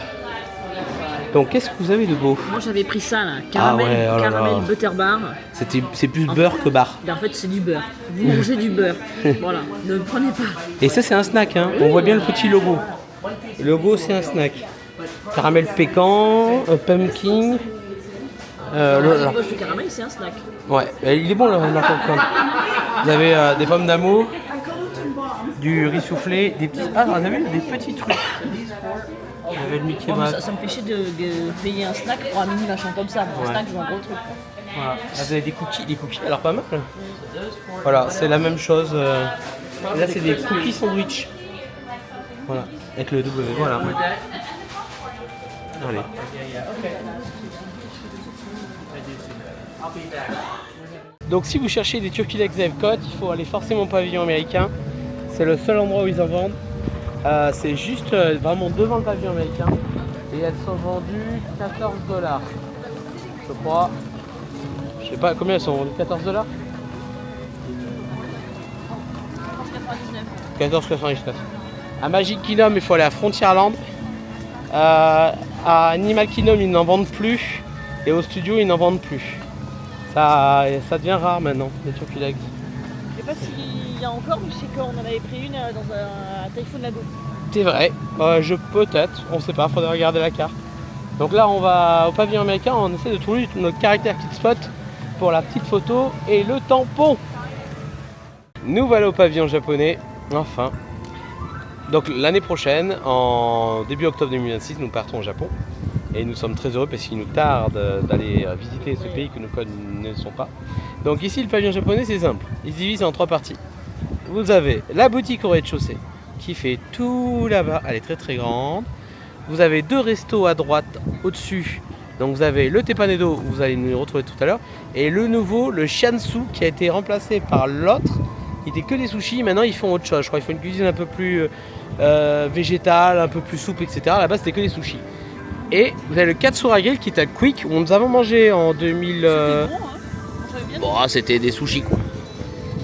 Speaker 2: Donc, qu'est-ce que vous avez de beau?
Speaker 1: Moi j'avais pris ça là, caramel,
Speaker 2: oh là
Speaker 1: caramel
Speaker 2: là.
Speaker 1: butter bar.
Speaker 2: C'est plus beurre que bar.
Speaker 1: Ben, en fait c'est du beurre. Vous mangez du beurre. Voilà, ne le prenez pas.
Speaker 2: Et ça, c'est un snack, hein. On voit bien le petit logo. Le logo, c'est un snack. Caramel pécan, pumpkin.
Speaker 1: La poche de caramel c'est un snack.
Speaker 2: Ouais, il est bon le popcorn. Vous avez des pommes d'amour, du riz soufflé, des petits. Ah, vous avez des petits trucs. Vous avez le Mickey
Speaker 1: Bon,
Speaker 2: Mouse.
Speaker 1: ça me fait chier de payer un snack pour un mini machin comme ça. Pour
Speaker 2: Ouais.
Speaker 1: un snack je veux un gros truc.
Speaker 2: Voilà. Là, vous avez des cookies, alors pas mal. Voilà, c'est la même chose. Là, c'est des cookies sandwich. Voilà, avec le W. Voilà. Allez. Donc, si vous cherchez des turkey-legs Epcot, il faut aller forcément au pavillon américain. C'est le seul endroit où ils en vendent. C'est juste vraiment devant le pavillon américain. Et elles sont vendues $14. Je crois. Je sais pas combien elles sont vendues. $14 $14,99. À Magic Kingdom, il faut aller à Frontierland. À Animal Kingdom, ils n'en vendent plus. Et au studio, ils n'en vendent plus. Ça devient rare maintenant, les turkey legs.
Speaker 1: Je sais pas s'il y a encore, mais je sais qu'on en avait pris une dans un Typhoon Lagoon.
Speaker 2: C'est vrai, peut-être, on sait pas, faudrait regarder la carte. Donc là, on va au pavillon américain, on essaie de trouver notre caractère kit spot pour la petite photo et le tampon. Nous voilà au pavillon japonais, enfin. Donc l'année prochaine, en début octobre 2026, nous partons au Japon. Et nous sommes très heureux parce qu'il nous tarde d'aller visiter ce pays que nous ne connaissons pas. Donc ici, le pavillon japonais, c'est simple. Il se divise en 3 parties. Vous avez la boutique au rez-de-chaussée qui fait tout là-bas. Elle est très très grande. Vous avez 2 restos à droite au-dessus. Donc vous avez le Tepanedo, vous allez nous retrouver tout à l'heure. Et le nouveau, le Shiansu, qui a été remplacé par l'autre. Il n'était que des sushis. Maintenant, ils font autre chose. Je crois qu'ils font une cuisine un peu plus végétale, un peu plus souple, etc. Là-bas, c'était que des sushis. Et vous avez le Katsura Grill qui est à Quick où nous avons mangé en 2000.
Speaker 1: C'était bon, hein. J'avais bien
Speaker 2: Bon, c'était des sushis quoi.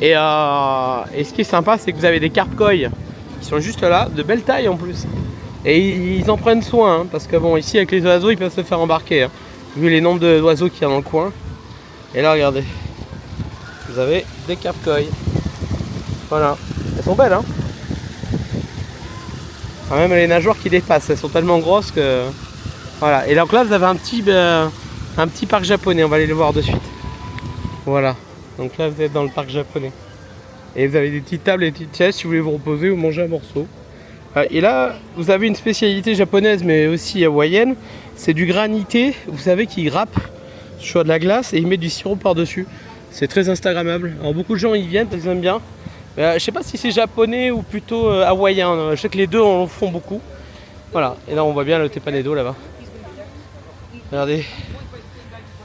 Speaker 2: Et ce qui est sympa, c'est que vous avez des carp koi qui sont juste là, de belle taille en plus. Et ils en prennent soin, hein, parce que bon, ici avec les oiseaux, ils peuvent se faire embarquer, hein, vu les nombres d'oiseaux qu'il y a dans le coin. Et là, regardez, vous avez des carp koi. Voilà. Elles sont belles, hein. Quand même les nageoires qui dépassent, elles sont tellement grosses que... Voilà, et donc là vous avez un petit parc japonais, on va aller le voir de suite. Voilà, donc là vous êtes dans le parc japonais. Et vous avez des petites tables et des petites chaises si vous voulez vous reposer ou manger un morceau. Et là, vous avez une spécialité japonaise mais aussi hawaïenne, c'est du granité, vous savez, qui grappe sur de la glace et ils mettent du sirop par-dessus. C'est très instagrammable. Alors beaucoup de gens y viennent, ils aiment bien. Je sais pas si c'est japonais ou plutôt hawaïen, je sais que les deux en font beaucoup. Voilà, et là on voit bien le Tepanedo là-bas. Regardez,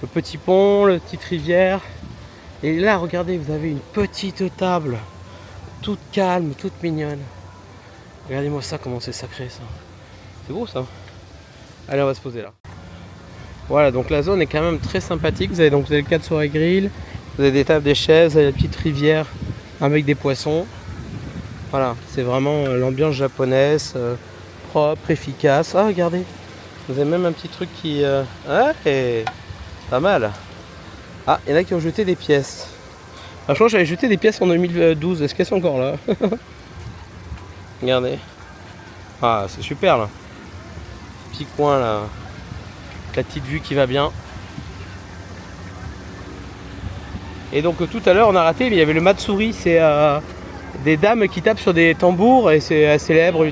Speaker 2: le petit pont, la petite rivière. Et là, regardez, vous avez une petite table, toute calme, toute mignonne. Regardez-moi ça, comment c'est sacré ça. C'est beau ça. Allez, on va se poser là. Voilà, donc la zone est quand même très sympathique. Vous avez le cadre soirée grill, vous avez des tables, des chaises, vous avez la petite rivière avec des poissons. Voilà, c'est vraiment l'ambiance japonaise, propre, efficace. Ah, regardez, vous avez même un petit truc qui... Ouais, pas mal. Ah, il y en a qui ont jeté des pièces. Ah, je crois que j'avais jeté des pièces en 2012. Est-ce qu'elles sont encore là? Regardez. Ah, c'est super là. Petit coin là. La petite vue qui va bien. Et donc tout à l'heure on a raté, mais il y avait le Matsuri. C'est des dames qui tapent sur des tambours et c'est célèbre.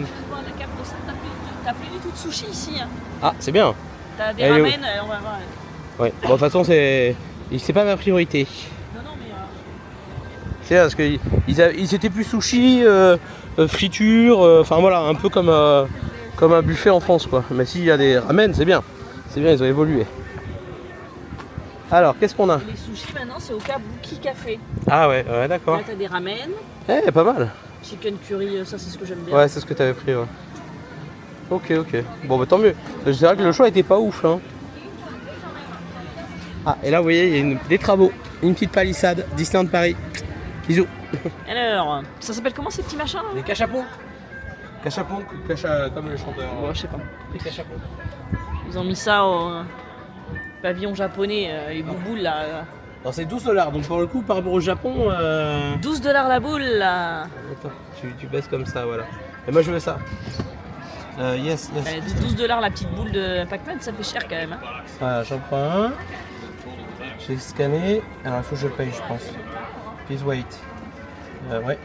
Speaker 1: T'as plus du tout de sushi ici. Hein.
Speaker 2: Ah, c'est bien.
Speaker 1: T'as des ramen, on va voir.
Speaker 2: Ouais, bon, de toute façon c'est pas ma priorité.
Speaker 1: Non, mais...
Speaker 2: C'est parce qu'ils étaient plus sushi, friture, enfin voilà, un peu comme un buffet en France quoi. Mais s'il y a des ramen, c'est bien. C'est bien, ils ont évolué. Alors, qu'est-ce qu'on a?
Speaker 1: Les sushis maintenant c'est au Kabuki Café.
Speaker 2: Ah ouais, d'accord.
Speaker 1: Là t'as des ramen.
Speaker 2: Eh, pas mal.
Speaker 1: Chicken curry, ça c'est ce que j'aime bien.
Speaker 2: Ouais, c'est ce que t'avais pris, ouais. Ok. Bon, bah tant mieux. C'est vrai que le choix était pas ouf, hein. Ah, et là, vous voyez, il y a des travaux. Une petite palissade, Disneyland Paris. Bisous.
Speaker 1: Alors, ça s'appelle comment ces petits machins là?
Speaker 2: Les cachapons. Cachapons, comme le chanteur.
Speaker 1: Ouais, je sais pas.
Speaker 2: Les cachapons.
Speaker 1: Ils ont mis ça au pavillon japonais, les bouboules là.
Speaker 2: Alors, c'est 12$, donc pour le coup, par rapport au Japon...
Speaker 1: 12$ la boule là.
Speaker 2: Attends, tu baisses comme ça, voilà. Et moi, je veux ça. Yes.
Speaker 1: 12$ la petite boule de Pac-Man, ça fait cher quand même. Hein.
Speaker 2: Voilà, j'en prends un. J'ai scanné. Alors, il faut que je paye, je pense. Please wait. Ouais.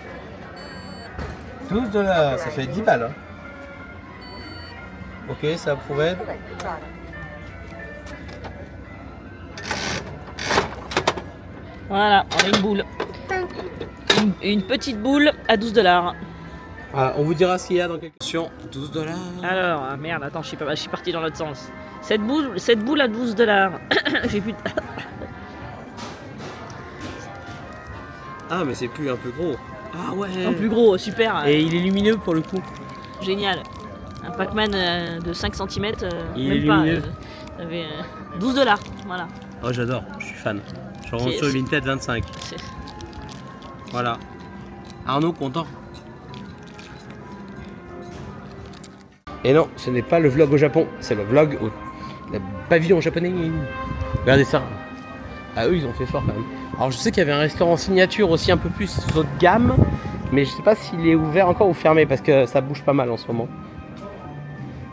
Speaker 2: 12$, ça fait 10 balles. Hein. Ok, ça approuvé.
Speaker 1: Voilà, on a une boule. Une petite boule à 12$.
Speaker 2: Voilà, on vous dira ce qu'il y a dans quelques questions. 12$.
Speaker 1: Alors, ah, merde, attends, je suis parti dans l'autre sens. Cette boule à 12$. J'ai plus de...
Speaker 2: Ah, mais c'est plus un peu gros. Ah ouais.
Speaker 1: Un plus gros, super.
Speaker 2: Et il est lumineux pour le coup.
Speaker 1: Génial. Un Pac-Man de 5 cm,
Speaker 2: Il est
Speaker 1: même pas.
Speaker 2: lumineux.
Speaker 1: Ça avait 12$. Voilà.
Speaker 2: Oh, j'adore, je suis fan. Je rentre
Speaker 1: Ok,
Speaker 2: sur Vinted 25.
Speaker 1: C'est-
Speaker 2: Voilà. Arnaud, content. Et non, ce n'est pas le vlog au Japon, c'est le vlog au pavillon japonais. Regardez ça. Ah, eux, ils ont fait fort quand même. Alors, je sais qu'il y avait un restaurant signature aussi un peu plus haut de gamme, mais je sais pas s'il est ouvert encore ou fermé parce que ça bouge pas mal en ce moment.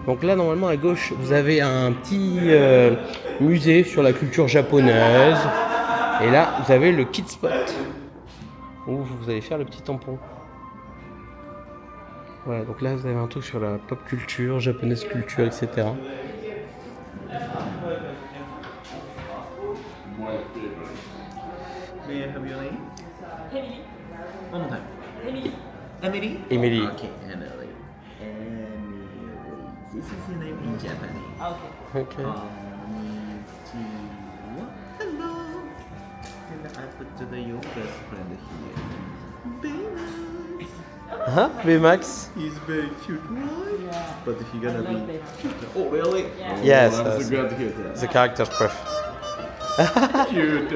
Speaker 2: Donc là, normalement, à gauche, vous avez un petit musée sur la culture japonaise. Et là, vous avez le Kid Spot, où vous allez faire le petit tampon. Voilà, donc là, vous avez un truc sur la pop culture, japonaise culture, etc.
Speaker 3: May I have your name?
Speaker 1: Emily.
Speaker 3: One more time.
Speaker 1: Emily.
Speaker 3: Emily?
Speaker 2: Emily.
Speaker 3: Okay, Emily. Emily. This is your name in Japanese.
Speaker 1: Ah, ok.
Speaker 2: Ok.
Speaker 3: Konnichiwa. Hello. And I put your best friend here. Baymax.
Speaker 2: Hein, Baymax?
Speaker 3: He's very cute, right?
Speaker 1: Yeah.
Speaker 3: But he gonna
Speaker 1: I love
Speaker 3: be
Speaker 1: Baymax.
Speaker 3: cute. Oh, really?
Speaker 1: Yeah.
Speaker 3: Oh,
Speaker 2: Yes,
Speaker 3: I'm
Speaker 2: yes.
Speaker 3: so glad to hear that.
Speaker 2: The character's pref.
Speaker 3: Cute.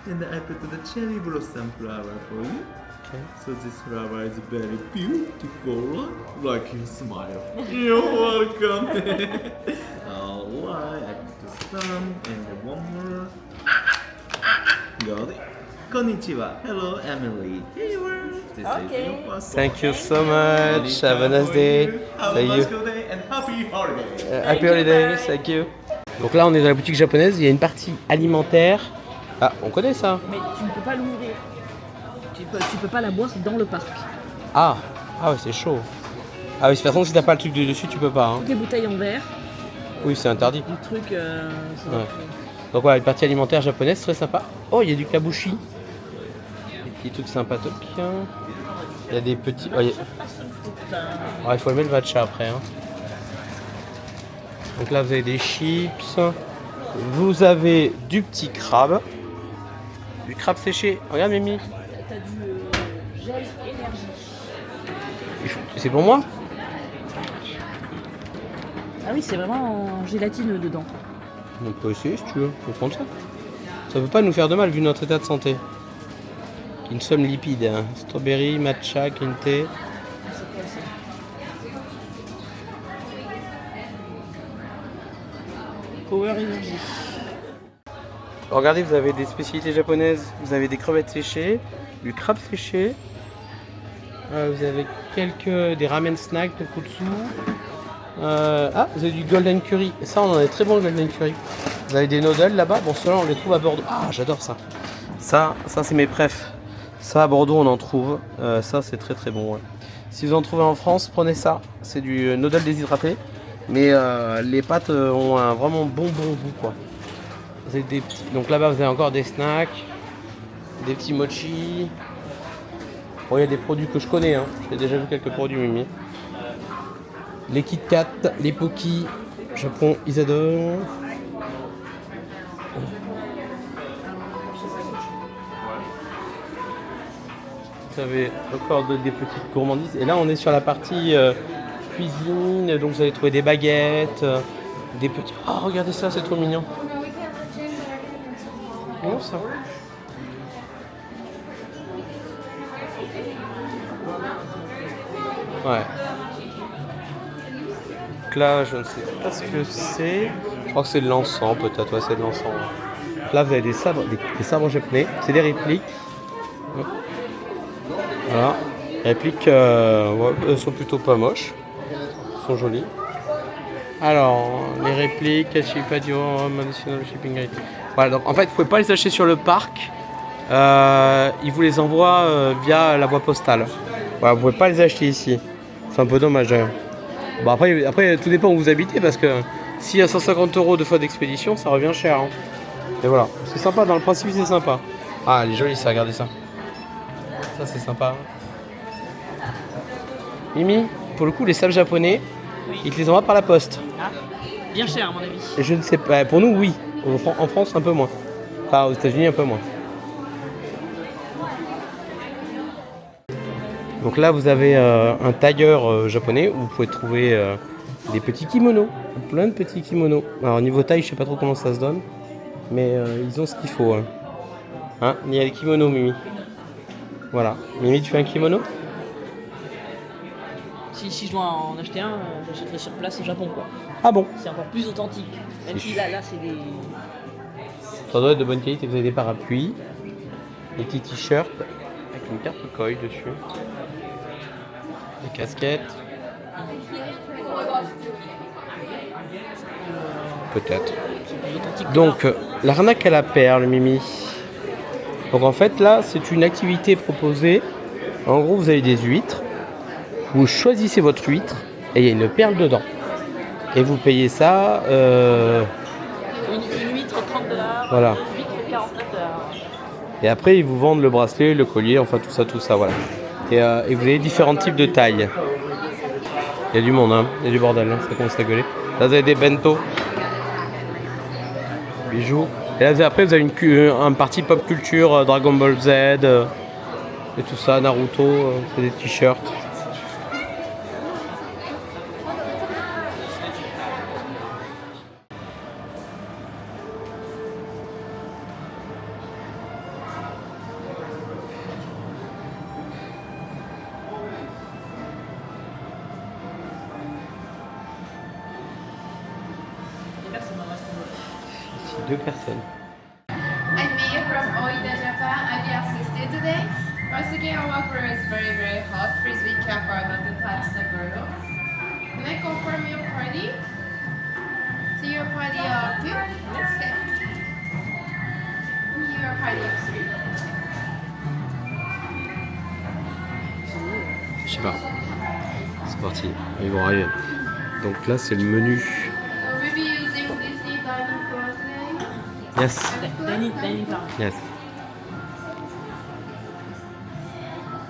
Speaker 3: And I put the cherry blossom flower for you.
Speaker 2: Okay.
Speaker 3: So this flower is very beautiful, like you smile. You're welcome. Alright, I put some and one more. Got it. Konnichiwa. Hello, Emily. Here you are. This
Speaker 1: Okay.
Speaker 3: is your passport.
Speaker 2: Thank you so much. Have a nice day.
Speaker 3: Have a
Speaker 2: Thank you.
Speaker 3: wonderful day and happy holiday.
Speaker 2: Happy holidays, thank you. Donc là, on est dans la boutique japonaise. Il y a une partie alimentaire. Ah, on connaît ça.
Speaker 1: Mais tu ne peux pas l'ouvrir. Tu peux pas la boire dans le parc.
Speaker 2: Ah, ah ouais, c'est chaud. Ah oui, de toute façon, si t'as pas le truc de dessus, tu peux pas. Hein.
Speaker 1: Toutes les bouteilles en verre,
Speaker 2: Oui, c'est interdit.
Speaker 1: du truc. C'est
Speaker 2: Ouais. Donc voilà, une partie alimentaire japonaise, très sympa. Oh, il y a du kabushi. Des petits trucs sympathiques. Il y a des petits. Oh, il faut aimer le matcha après. Hein. Donc là, vous avez des chips. Vous avez du petit crabe. Du crabe séché. Regarde, Mimi.
Speaker 1: T'as du gel énergie.
Speaker 2: C'est pour moi?
Speaker 1: Ah oui, c'est vraiment en gélatine dedans.
Speaker 2: On peut essayer si tu veux. On peut prendre ça. Ça peut pas nous faire de mal vu notre état de santé. Une somme lipide. Hein. Strawberry, matcha, green tea.
Speaker 1: C'est quoi ça? Power Energy.
Speaker 2: Regardez, vous avez des spécialités japonaises. Vous avez des crevettes séchées, du crabe séché. Vous avez des ramen snacks, tonkotsu. Vous avez du golden curry. Et ça, on en a très bon le golden curry. Vous avez des noodles là-bas. Bon, ceux-là, on les trouve à Bordeaux. Ah, j'adore ça. Ça c'est mes préfs. Ça, à Bordeaux, on en trouve. Ça, c'est très très bon. Ouais. Si vous en trouvez en France, prenez ça. C'est du noodle déshydraté. Mais les pâtes ont un vraiment bon goût, quoi. Vous avez des petits... Donc là-bas, vous avez encore des snacks. Des petits mochi. Bon, il y a des produits que je connais. Hein. J'ai déjà vu quelques produits, Mimi. Les Kit Kat, les Poki, Japon, ils adorent. Vous avez encore des petites gourmandises. Et là, on est sur la partie cuisine. Donc, vous allez trouver des baguettes, des petits... Oh, regardez ça, c'est trop mignon. Mignon, ça. Ouais. Donc là, je ne sais pas ce que c'est. Je crois que c'est de l'encens, peut-être. Ouais, c'est de l'encens. Là, vous avez des sabres sabres japonais. C'est des répliques. Voilà. Les répliques elles sont plutôt pas moches. Elles sont jolies. Alors, les répliques, Medicinal Shipping Rate. Voilà, donc en fait, vous ne pouvez pas les acheter sur le parc. Ils vous les envoient via la voie postale. Voilà, vous ne pouvez pas les acheter ici. C'est un peu dommage. Bon, après, tout dépend où vous habitez parce que s'il y a 150 € 2 fois d'expédition, ça revient cher. Hein. Et voilà, c'est sympa, dans le principe, c'est sympa. Ah, elle est jolie, ça, regardez ça. Ça, c'est sympa. Mimi, pour le coup, les sables japonais,
Speaker 1: Oui.
Speaker 2: ils te les envoient par la poste.
Speaker 1: Ah, bien cher à mon avis.
Speaker 2: Et je ne sais pas, pour nous, oui. En France, un peu moins. Enfin, aux États-Unis, un peu moins. Donc là, vous avez un tailleur japonais où vous pouvez trouver des petits kimonos. Plein de petits kimonos. Alors, niveau taille, je sais pas trop comment ça se donne. Mais ils ont ce qu'il faut. Hein, il y a les kimonos, Mimi. Voilà. Mimi, tu fais un kimono?
Speaker 1: Si je dois en acheter un, j'achèterai sur place au Japon, quoi.
Speaker 2: Ah bon?
Speaker 1: C'est encore plus authentique. Même si là c'est des...
Speaker 2: Ça doit être de bonne qualité. Vous avez des parapluies, des petits t-shirts avec une carte Koi dessus, des casquettes. Peut-être. Donc, l'arnaque à la perle, Mimi. Donc en fait, là, c'est une activité proposée. En gros, vous avez des huîtres. Vous choisissez votre huître et il y a une perle dedans. Et vous payez ça...
Speaker 1: Une huître 30 $.
Speaker 2: Voilà.
Speaker 1: Une huître 49 $.
Speaker 2: Et après, ils vous vendent le bracelet, le collier, enfin tout ça, voilà. Et vous avez différents types de tailles. Il y a du monde, hein. Il y a du bordel, hein. Ça commence à gueuler. Là, vous avez des bento. Bijoux. Et là, après, vous avez un parti pop culture, Dragon Ball Z, et tout ça, Naruto, c'est des t-shirts. Ici, 2 personnes.
Speaker 5: I'm Mia from Oida, Japan. I'll be assisted today. Once again, our water is very, very hot. Please be careful not to touch the grill. Can I confirm your party? So your party of 2? Okay. Your party of 3.
Speaker 2: Je sais pas. C'est parti, ils vont arriver. Donc là c'est le menu.
Speaker 5: So we'll be using this dining plan today.
Speaker 2: Yes,
Speaker 1: Dining plan.
Speaker 2: yes.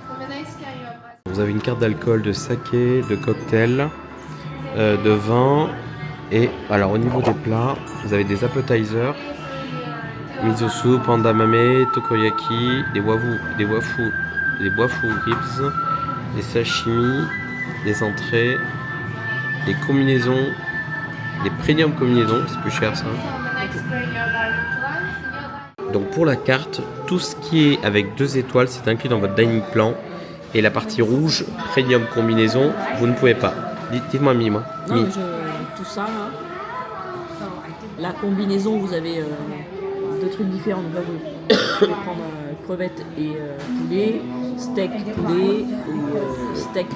Speaker 5: Have a nice day, your party.
Speaker 2: Vous avez une carte d'alcool, de saké, de cocktail, de vin. Et alors au niveau des plats, vous avez des appetizers, miso soup, pandamame, tokoyaki, des wafu ribs, des sashimi, des entrées, des combinaisons, des premium combinaisons, c'est plus cher ça.
Speaker 5: So the next day, your dining plan. So your
Speaker 2: Donc pour la carte, tout ce qui est avec 2 étoiles, c'est inclus dans votre dining plan. Et la partie rouge, premium combinaison, vous ne pouvez pas. Dites-moi Mi, moi.
Speaker 1: Non,
Speaker 2: Mi.
Speaker 1: mais tout ça, là. La combinaison, vous avez 2 trucs différents. Donc là, vous pouvez prendre crevettes et poulet, steak poulet ou steak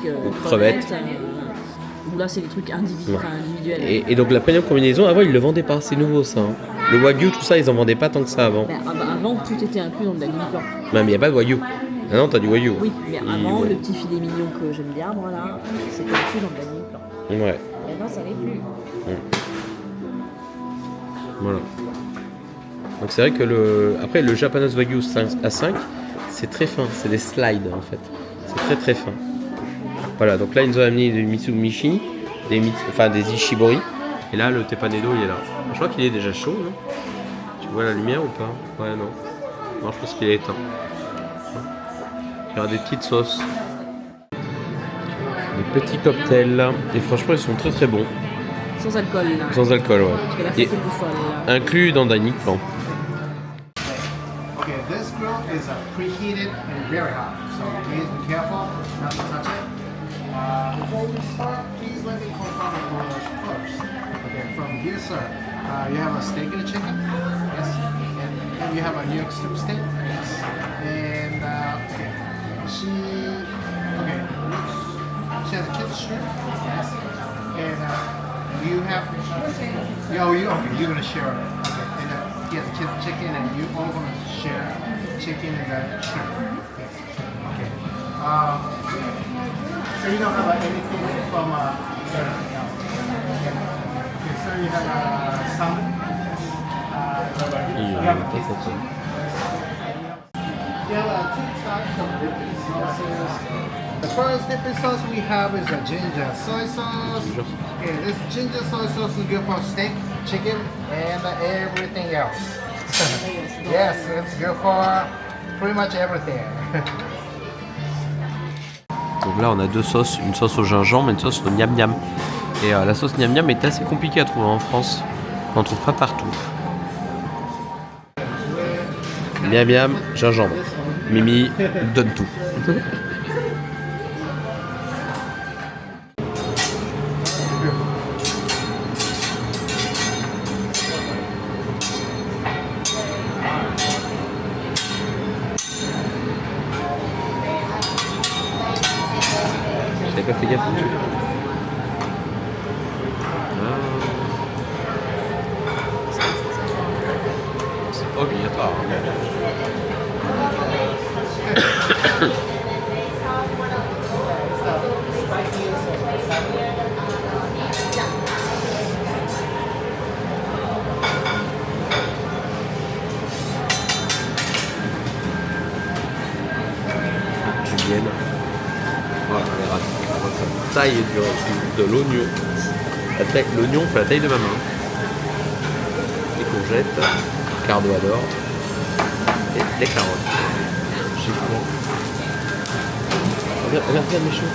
Speaker 1: crevettes. Où là, c'est des trucs individuels.
Speaker 2: Et donc la premium combinaison, avant ils le vendaient pas, c'est nouveau ça. Hein. Le wagyu, tout ça, ils en vendaient pas tant que ça avant.
Speaker 1: Ben, avant, tout était inclus dans le dining plan.
Speaker 2: Non, mais il n'y a pas de wagyu. Ah non, t'as du wagyu.
Speaker 1: Oui, mais avant, le petit filet mignon que j'aime bien, voilà, c'était inclus dans le dining plan.
Speaker 2: Ouais,
Speaker 1: Maintenant, ça n'est plus.
Speaker 2: voilà. Donc c'est vrai que après le Japanese Wagyu 5 à 5, c'est très fin, c'est des slides en fait. C'est très très fin. Voilà, donc là ils nous ont amené des Mitsubishi, des Ishibori. Et là le tepanedo il est là. Je crois qu'il est déjà chaud, non? Tu vois la lumière ou pas? Ouais, non. Non, je pense qu'il est éteint. Il y aura des petites sauces. Des petits cocktails. Et franchement ils sont très très bons.
Speaker 1: Sans alcool, là.
Speaker 2: Sans alcool, ouais.
Speaker 1: Parce que la
Speaker 2: Et
Speaker 1: fête est plus folle, là.
Speaker 2: inclus dans Dining Plan.
Speaker 6: Okay, this grill is preheated and very hot, so please be careful not to touch it. Before we start, please let me confirm the orders first. Okay, from here, sir, you have a steak and a chicken? Yes. And you have a New York strip steak? Yes. And, okay, she has a kid's shrimp? Yes. And, you have, you're gonna share it. Okay. And, he has a kid's chicken, and you all gonna share chicken and the shrimp. Yes. Okay. So you don't have anything from anything else. Okay, so you have salmon. You have a We have 2 types of dipping sauces. The first dipping sauce we have is a ginger soy sauce. Okay, this ginger soy sauce is good for steak, chicken, and everything else. Yes, it's good for pretty much everything.
Speaker 2: Donc là on a 2 sauces, une sauce au gingembre et une sauce au miam miam. Et la sauce miam miam est assez compliquée à trouver en France. On n'en trouve pas partout. Miam miam, gingembre. Mimi donne tout. J'avais pas fait gaffe. C'est pas obligatoire. Julienne. Voilà, la taille de l'oignon. L'oignon fait la taille de ma main. Les courgettes, Cardo adore. Et les carottes. J'ai quoi? Regarde mes choux.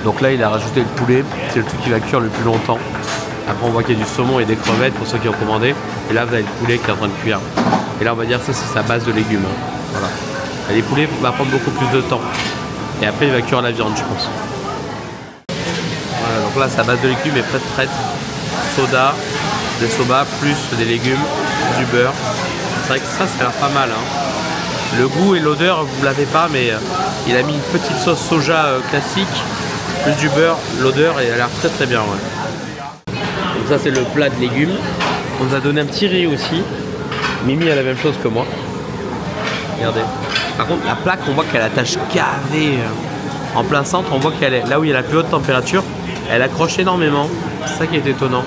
Speaker 2: Donc là il a rajouté le poulet, c'est le truc qui va cuire le plus longtemps. Après on voit qu'il y a du saumon et des crevettes pour ceux qui ont commandé. Et là vous avez le poulet qui est en train de cuire. Et là on va dire que ça c'est sa base de légumes. Voilà. Et les poulets va prendre beaucoup plus de temps. Et après il va cuire la viande je pense. Voilà, donc là sa base de légumes est prête. Soda, des soba, plus des légumes, du beurre. C'est vrai que ça a l'air pas mal. Hein. Le goût et l'odeur vous ne l'avez pas mais il a mis une petite sauce soja classique. Plus du beurre, l'odeur et elle a l'air très bien. Ouais. Donc ça c'est le plat de légumes. On nous a donné un petit riz aussi. Mimi a la même chose que moi. Regardez. Par contre la plaque on voit qu'elle attache carré en plein centre. On voit qu'elle est là où il y a la plus haute température. Elle accroche énormément. C'est ça qui est étonnant.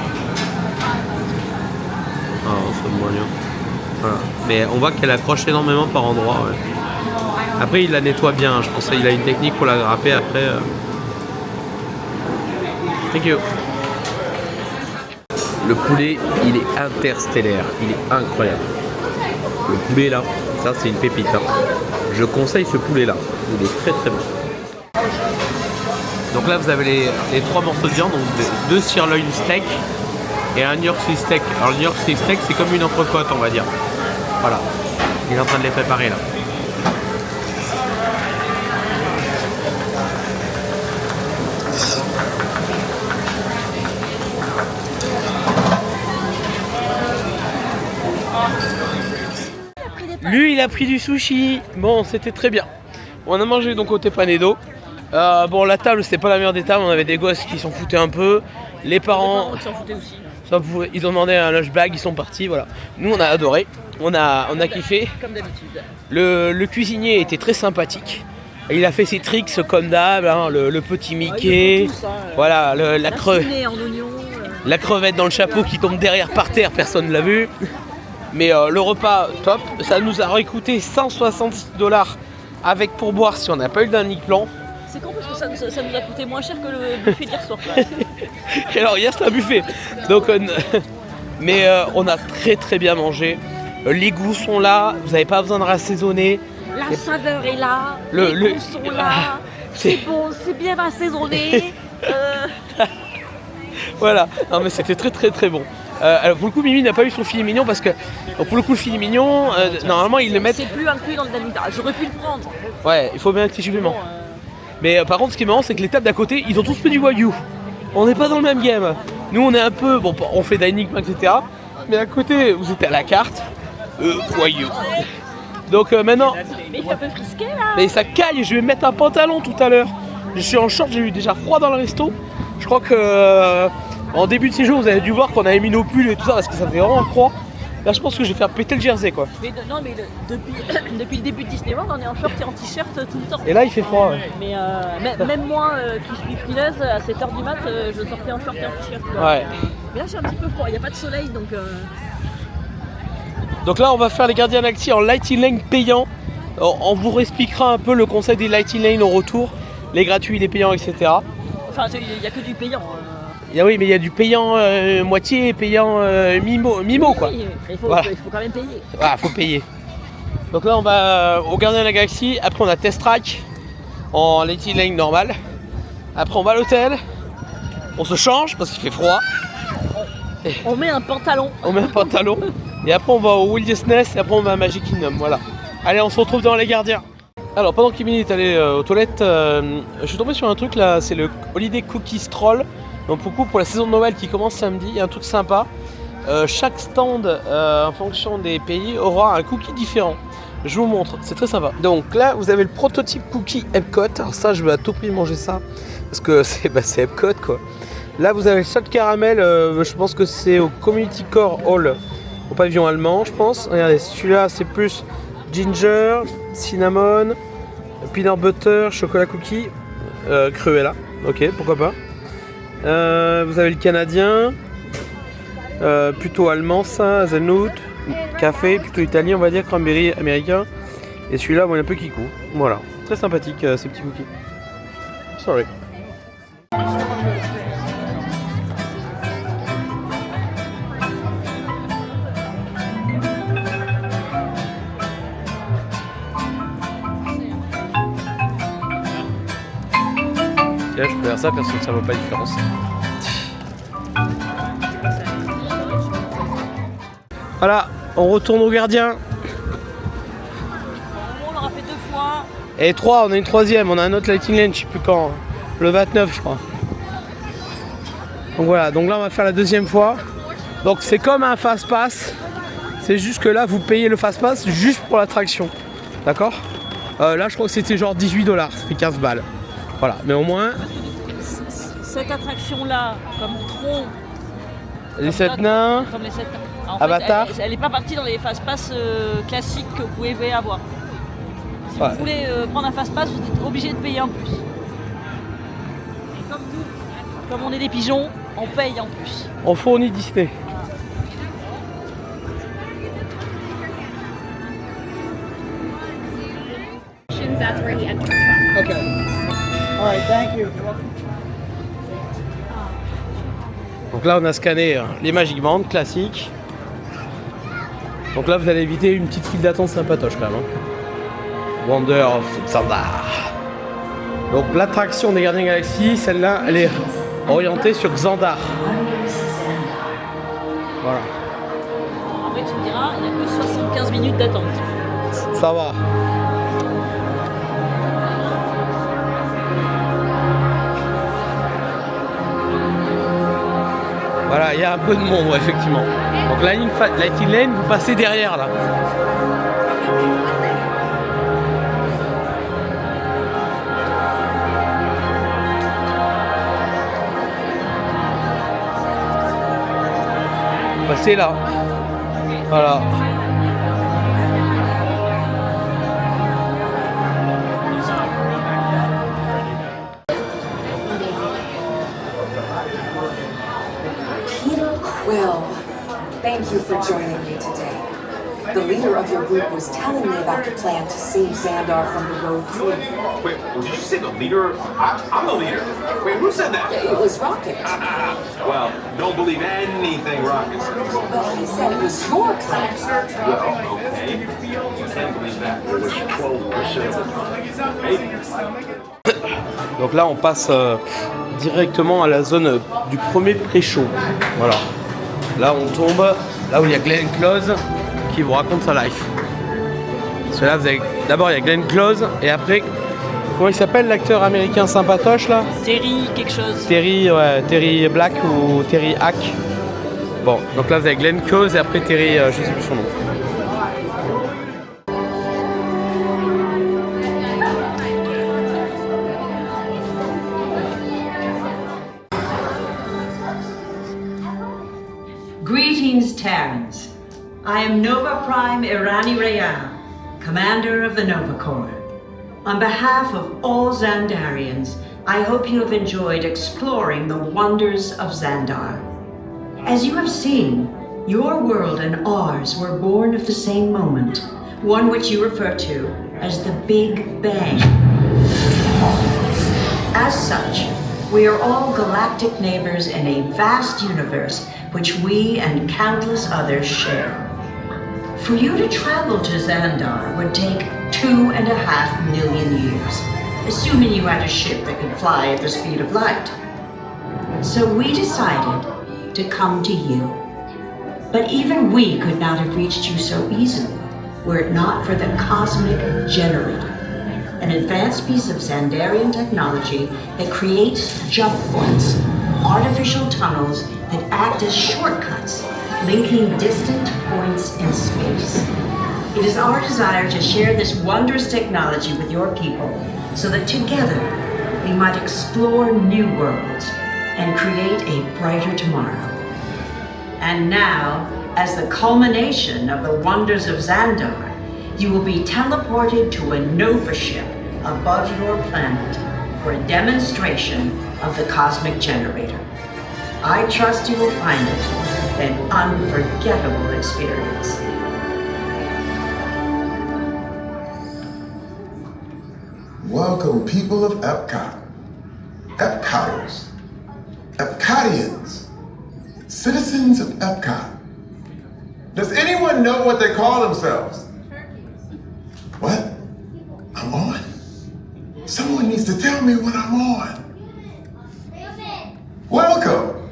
Speaker 2: Oh, c'est moyen. Voilà. Mais on voit qu'elle accroche énormément par endroits. Ouais. Après il la nettoie bien. Je pense qu'il a une technique pour la grapper après. Thank you. Le poulet, il est interstellaire, il est incroyable. Le poulet là, ça c'est une pépite. Hein. Je conseille ce poulet là, il est très bon. Donc là vous avez les 3 morceaux de viande, donc 2 sirloin steak et un New York Style steak. Alors le New York Style steak c'est comme une entrecôte on va dire. Voilà, il est en train de les préparer là. Lui il a pris du sushi, bon c'était très bien. On a mangé donc au Tepanedo. Bon la table c'était pas la meilleure des tables, on avait des gosses qui s'en foutaient un peu. Les parents
Speaker 1: qui s'en foutaient aussi.
Speaker 2: Ils ont demandé un lunch bag, ils sont partis, voilà. Nous on a adoré, on a kiffé.
Speaker 1: Comme d'habitude.
Speaker 2: Le cuisinier était très sympathique. Il a fait ses tricks comme d'hab, hein, le petit Mickey,
Speaker 1: tous, hein,
Speaker 2: voilà, la crevette dans le chapeau qui tombe derrière par terre, personne ne l'a vu. Mais le repas top, ça nous a coûté 166$ avec pourboire si on n'a pas eu le dernier plan.
Speaker 1: C'est con parce que ça nous a coûté moins cher que le buffet d'hier soir.
Speaker 2: Et alors hier c'est un buffet, donc mais on a très bien mangé. Les goûts sont là, vous n'avez pas besoin de rassaisonner.
Speaker 1: La saveur est là, les goûts sont là, c'est bon, c'est bien assaisonné.
Speaker 2: Voilà, non mais c'était très bon. Alors pour le coup Mimi n'a pas eu son filet mignon parce que pour le coup le filet mignon normalement ils le mettent.
Speaker 1: C'est plus inclus dans le Danida, j'aurais pu le prendre.
Speaker 2: Ouais, il faut bien un petit supplément. Mais par contre ce qui est marrant c'est que les tables d'à côté ils ont tous fait du wagyu. On n'est pas dans le même game. Nous on est un peu, bon on fait dining etc. Mais à côté vous êtes à la carte, wagyu. Donc maintenant.
Speaker 1: Mais il fait un peu frisqué là.
Speaker 2: Mais ça caille, je vais mettre un pantalon tout à l'heure. Je suis en short, j'ai eu déjà froid dans le resto. Je crois que en début de séjour vous avez dû voir qu'on avait mis nos pulls et tout ça parce que ça fait vraiment froid. Là je pense que je vais faire péter le jersey quoi.
Speaker 1: Mais non mais depuis le début de Disneyland on est en short et en t-shirt tout le temps.
Speaker 2: Et là il fait froid ouais.
Speaker 1: Mais même moi qui suis frileuse à 7h du mat je sortais en short et en t-shirt quoi.
Speaker 2: Ouais.
Speaker 1: Mais là j'ai un petit peu froid, il n'y a pas de soleil donc
Speaker 2: Donc là on va faire les Gardiens Galaxy en Lightning Lane payant. On vous expliquera un peu le concept des Lightning Lane au retour, les gratuits, les payants etc.
Speaker 1: Enfin il n'y a que du payant.
Speaker 2: Oui mais il y a du payant moitié et payant mimo quoi.
Speaker 1: Oui, il faut quand même payer.
Speaker 2: Voilà, faut payer. Donc là on va au Gardien de la Galaxie, après on a Test Track en Lightning Lane normal. Après on va à l'hôtel, on se change parce qu'il fait froid.
Speaker 1: On met un pantalon.
Speaker 2: On met un pantalon. Et après on va au Walt Disney et après on va à Magic Kingdom, voilà. Allez on se retrouve dans les Gardiens. Alors pendant qu'Emily est allée aux toilettes, je suis tombé sur un truc là, c'est le Holiday Cookie Stroll. Donc pour la saison de Noël qui commence samedi, il y a un truc sympa. Chaque stand en fonction des pays aura un cookie différent. Je vous montre, c'est très sympa. Donc là vous avez le prototype cookie Epcot. Alors ça je vais à tout prix manger ça parce que c'est Epcot quoi. Là vous avez le salt caramel, je pense que c'est au Community Core Hall, au pavillon allemand je pense. Regardez, celui-là c'est plus ginger, cinnamon, peanut butter, chocolat cookie, Cruella, ok pourquoi pas. Vous avez le canadien, plutôt allemand ça, hazelnut, café, plutôt italien on va dire, cranberry américain. Et celui-là, bon, il est un peu kikou. Voilà, très sympathique ces petits cookies. Sorry. Là, je peux faire ça, personne ne voit pas la différence. Voilà, on retourne au gardien.
Speaker 1: On l'aura fait 2 fois.
Speaker 2: Et 3, on a une 3e, on a un autre lighting lane, je sais plus quand. Le 29 je crois. Donc voilà, donc là on va faire la 2e fois. Donc c'est comme un fast pass. C'est juste que là vous payez le fast pass juste pour l'attraction. D'accord là je crois que c'était genre 18 $, ça fait 15 balles. Voilà, mais au moins.
Speaker 1: Cette attraction-là, comme Tron,
Speaker 2: Les 7 nains,
Speaker 1: comme les 7 nains. En
Speaker 2: Avatar.
Speaker 1: fait, elle n'est pas partie dans les fast-pass classiques que vous pouvez avoir. Si
Speaker 2: Ouais.
Speaker 1: vous voulez prendre un fast-pass, vous êtes obligé de payer en plus. Et comme nous, comme on est des pigeons, on paye en plus.
Speaker 2: on fournit Disney.
Speaker 5: That's where he enters from.
Speaker 6: Okay. All right, thank you.
Speaker 2: Donc là on a scanné les Magic Bands classiques. Donc là vous allez éviter une petite file d'attente sympatoche quand même. Wonder of Xandar. Donc l'attraction des Gardiens de la Galaxie, celle-là, elle est orientée sur Xandar. Voilà.
Speaker 1: Après tu me diras, il n'y a que 75 minutes d'attente.
Speaker 2: Ça va. Voilà, il y a un peu de monde, ouais, effectivement. Donc la lighting lane, vous passez derrière là. Vous passez là. Voilà.
Speaker 7: Peter Quill, thank you for joining me today. The leader of your group was telling me about the plan to save Xandar from the Road Crew.
Speaker 8: Wait, did you say the leader? I'm the leader. Wait, who said that?
Speaker 7: It was Rocket.
Speaker 8: Well, don't believe anything Rocket says.
Speaker 7: But he said it was your plan.
Speaker 8: Well, okay. You can't believe that. It was 12% of the time. Maybe.
Speaker 2: Donc là on passe directement à la zone du premier pré-show. Voilà. Là on tombe, là où il y a Glenn Close qui vous raconte sa life. Parce que là vous avez, d'abord il y a Glenn Close et après, comment il s'appelle l'acteur américain sympatoche là?
Speaker 1: Terry quelque chose.
Speaker 2: Terry Black ou Terry Hack. Bon, donc là vous avez Glenn Close et après Terry, je sais plus son nom.
Speaker 9: Greetings, Terrans. I am Nova Prime Irani Rayal, commander of the Nova Corps. On behalf of all Xandarians, I hope you have enjoyed exploring the wonders of Xandar. As you have seen, your world and ours were born of the same moment, one which you refer to as the Big Bang. As such, we are all galactic neighbors in a vast universe which we and countless others share. For you to travel to Xandar would take 2.5 million years, assuming you had a ship that could fly at the speed of light. So we decided to come to you. But even we could not have reached you so easily were it not for the Cosmic Generator, an advanced piece of Xandarian technology that creates jump points, artificial tunnels that act as shortcuts, linking distant points in space. It is our desire to share this wondrous technology with your people so that together we might explore new worlds and create a brighter tomorrow. And now, as the culmination of the wonders of Xandar, you will be teleported to a Nova ship above your planet for a demonstration of the cosmic generator. I trust you will find it an unforgettable experience.
Speaker 10: Welcome, people of Epcot. Epcoters. Epcotians. Citizens of Epcot. Does anyone know what they call themselves? What? I'm on? Someone needs to tell me when I'm on. Welcome,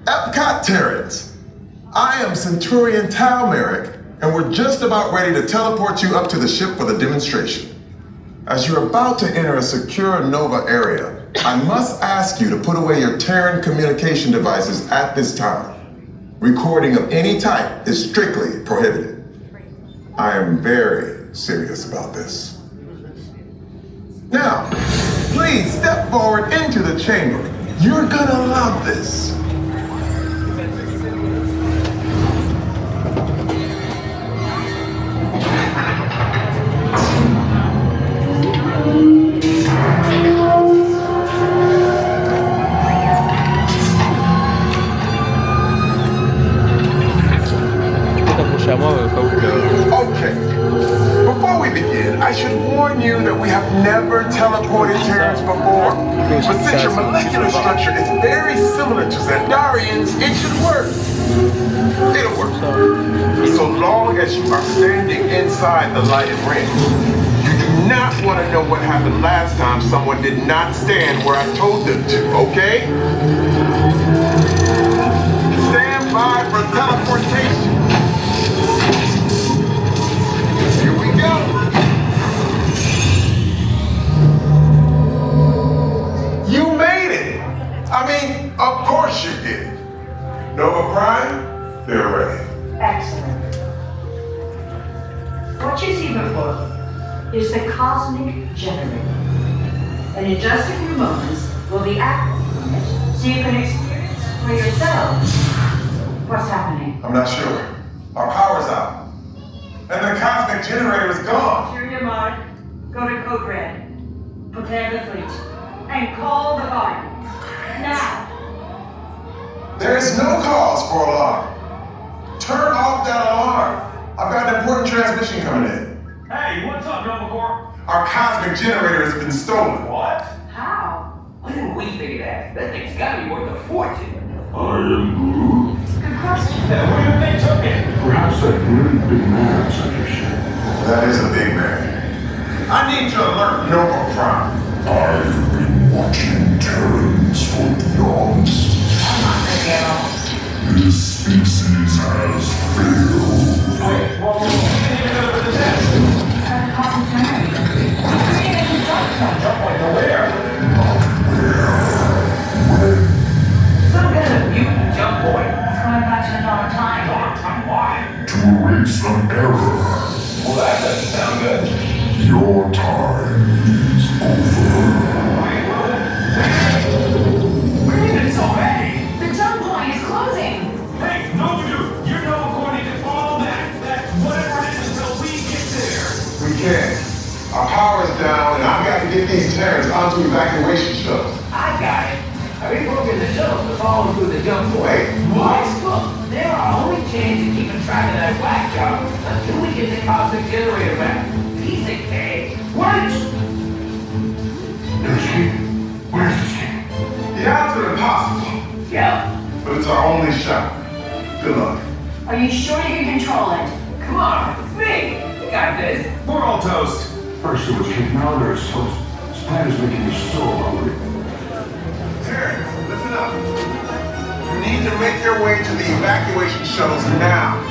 Speaker 10: Epcot Terrans. I am Centurion Tal Merrick, and we're just about ready to teleport you up to the ship for the demonstration. As you're about to enter a secure Nova area, I must ask you to put away your Terran communication devices at this time. Recording of any type is strictly prohibited. I am very serious about this. Now, please step forward into the chamber. You're gonna love this. Okay. Before we begin, I should warn you that we have never teleported Terrans before. But since your molecular structure is very similar to Xandarians, it should work. It'll work. So long as you are standing inside the lighted ring. You do not want to know what happened last time someone did not stand where I told them to, okay? Stand by for teleportation. Here we go. You made it. I mean, of course you did. Nova Prime, they're ready.
Speaker 9: Excellent. What you see before you is the cosmic generator. And in just a few moments, we'll be acting on it so you can experience for yourselves what's happening.
Speaker 10: I'm not sure. Our power's out. And the cosmic generator is gone.
Speaker 9: Cheerio, Mark. Go to Code Red. Prepare the fleet. And call the guard. Now.
Speaker 10: There is no cause for alarm. Turn off that alarm. I've got an important transmission coming in.
Speaker 8: Hey, what's up, Nova Corps?
Speaker 10: Our cosmic generator has been stolen.
Speaker 8: What?
Speaker 9: How?
Speaker 11: When did we figure that? That thing's gotta be worth a fortune.
Speaker 8: I am Groot.
Speaker 9: Good question.
Speaker 8: Who do you think took it?
Speaker 12: Perhaps that really big man sent your ship.
Speaker 10: That is a big man. I need to alert Nova Prime.
Speaker 12: I've been watching Terrans for eons. This species has failed.
Speaker 8: Wait, well, we didn't even know it was a test. Jump point to where?
Speaker 12: Not where. When.
Speaker 11: Some kind of mutant jump point.
Speaker 9: It's going back to another time.
Speaker 8: Why?
Speaker 12: To erase an error.
Speaker 8: Well, that doesn't sound good.
Speaker 12: Your time is over.
Speaker 8: We're in this already.
Speaker 5: The jump point is closing.
Speaker 8: Hey, Nova Dude, you know according to all that whatever it is until we get there.
Speaker 10: We can't. Our power's down, and I've got to get these Terrans onto evacuation shuttles.
Speaker 11: I got it. I reprogrammed the shuttles to follow through the jump point.
Speaker 10: Wait, what?
Speaker 11: Look, they're our only chance of keeping track of that whack job until we get the cosmic generator back. Piece of cake. What?
Speaker 12: There's King. Where's this King?
Speaker 10: The odds are impossible,
Speaker 11: Yeah.
Speaker 10: but it's our only shot. Good luck.
Speaker 9: Are you sure you can control it?
Speaker 11: Come on, it's me. You got this.
Speaker 8: We're all toast.
Speaker 12: First it was King, now there's Toast. This plan is making me so hungry.
Speaker 10: Terrans, listen up. You need to make your way to the evacuation shuttles now.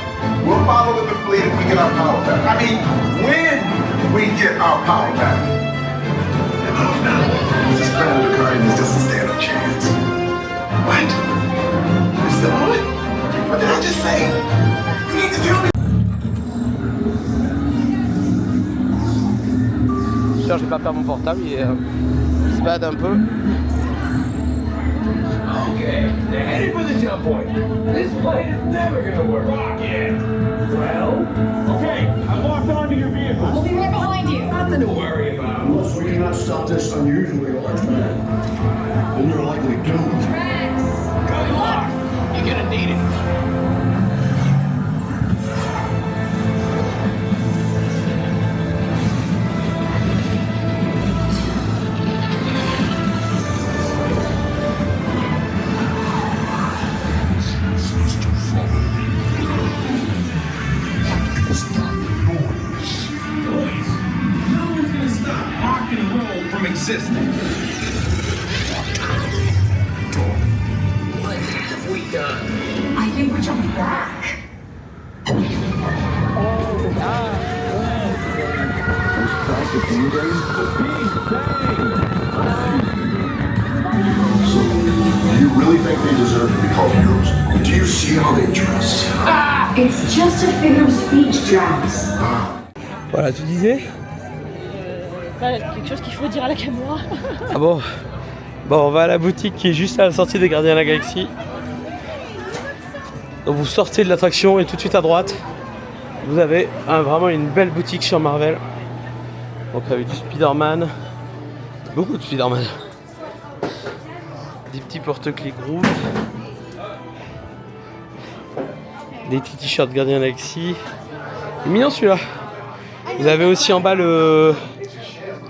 Speaker 10: We'll follow with the fleet if we get our power back. I mean, when we get our power back. Oh no, this Planet of the Guardians doesn't stand a chance. What? We're still on it? What did I just say? You need to tell me.
Speaker 2: J'espère que je vais pas perdre mon portable, il se bade un peu.
Speaker 11: Okay, they're headed for the jump point. This plane is never gonna work.
Speaker 8: Yeah.
Speaker 11: Well,
Speaker 8: Okay, I locked onto your vehicle.
Speaker 5: We'll be right behind you.
Speaker 11: nothing to worry about.
Speaker 12: Looks like an
Speaker 8: cannot stop this unusually large man, then you're likely doomed. Good luck. You're gonna need it. Existing. What have we done?
Speaker 7: I think we're jumping back.
Speaker 12: So, you really think they deserve to be called heroes? Do you see how they dress?
Speaker 7: It's just a figure of speech, Drax.
Speaker 2: Voilà, tu disais?
Speaker 1: Quelque chose qu'il faut dire à la caméra.
Speaker 2: Ah bon? Bon, on va à la boutique qui est juste à la sortie des Gardiens de la Galaxie. Donc vous sortez de l'attraction et tout de suite à droite, vous avez vraiment une belle boutique sur Marvel. Donc avec du Spider-Man, beaucoup de Spider-Man. Des petits porte-clés Groot. Des petits t-shirts Gardiens de la Galaxie. Il est mignon celui-là. Vous avez aussi en bas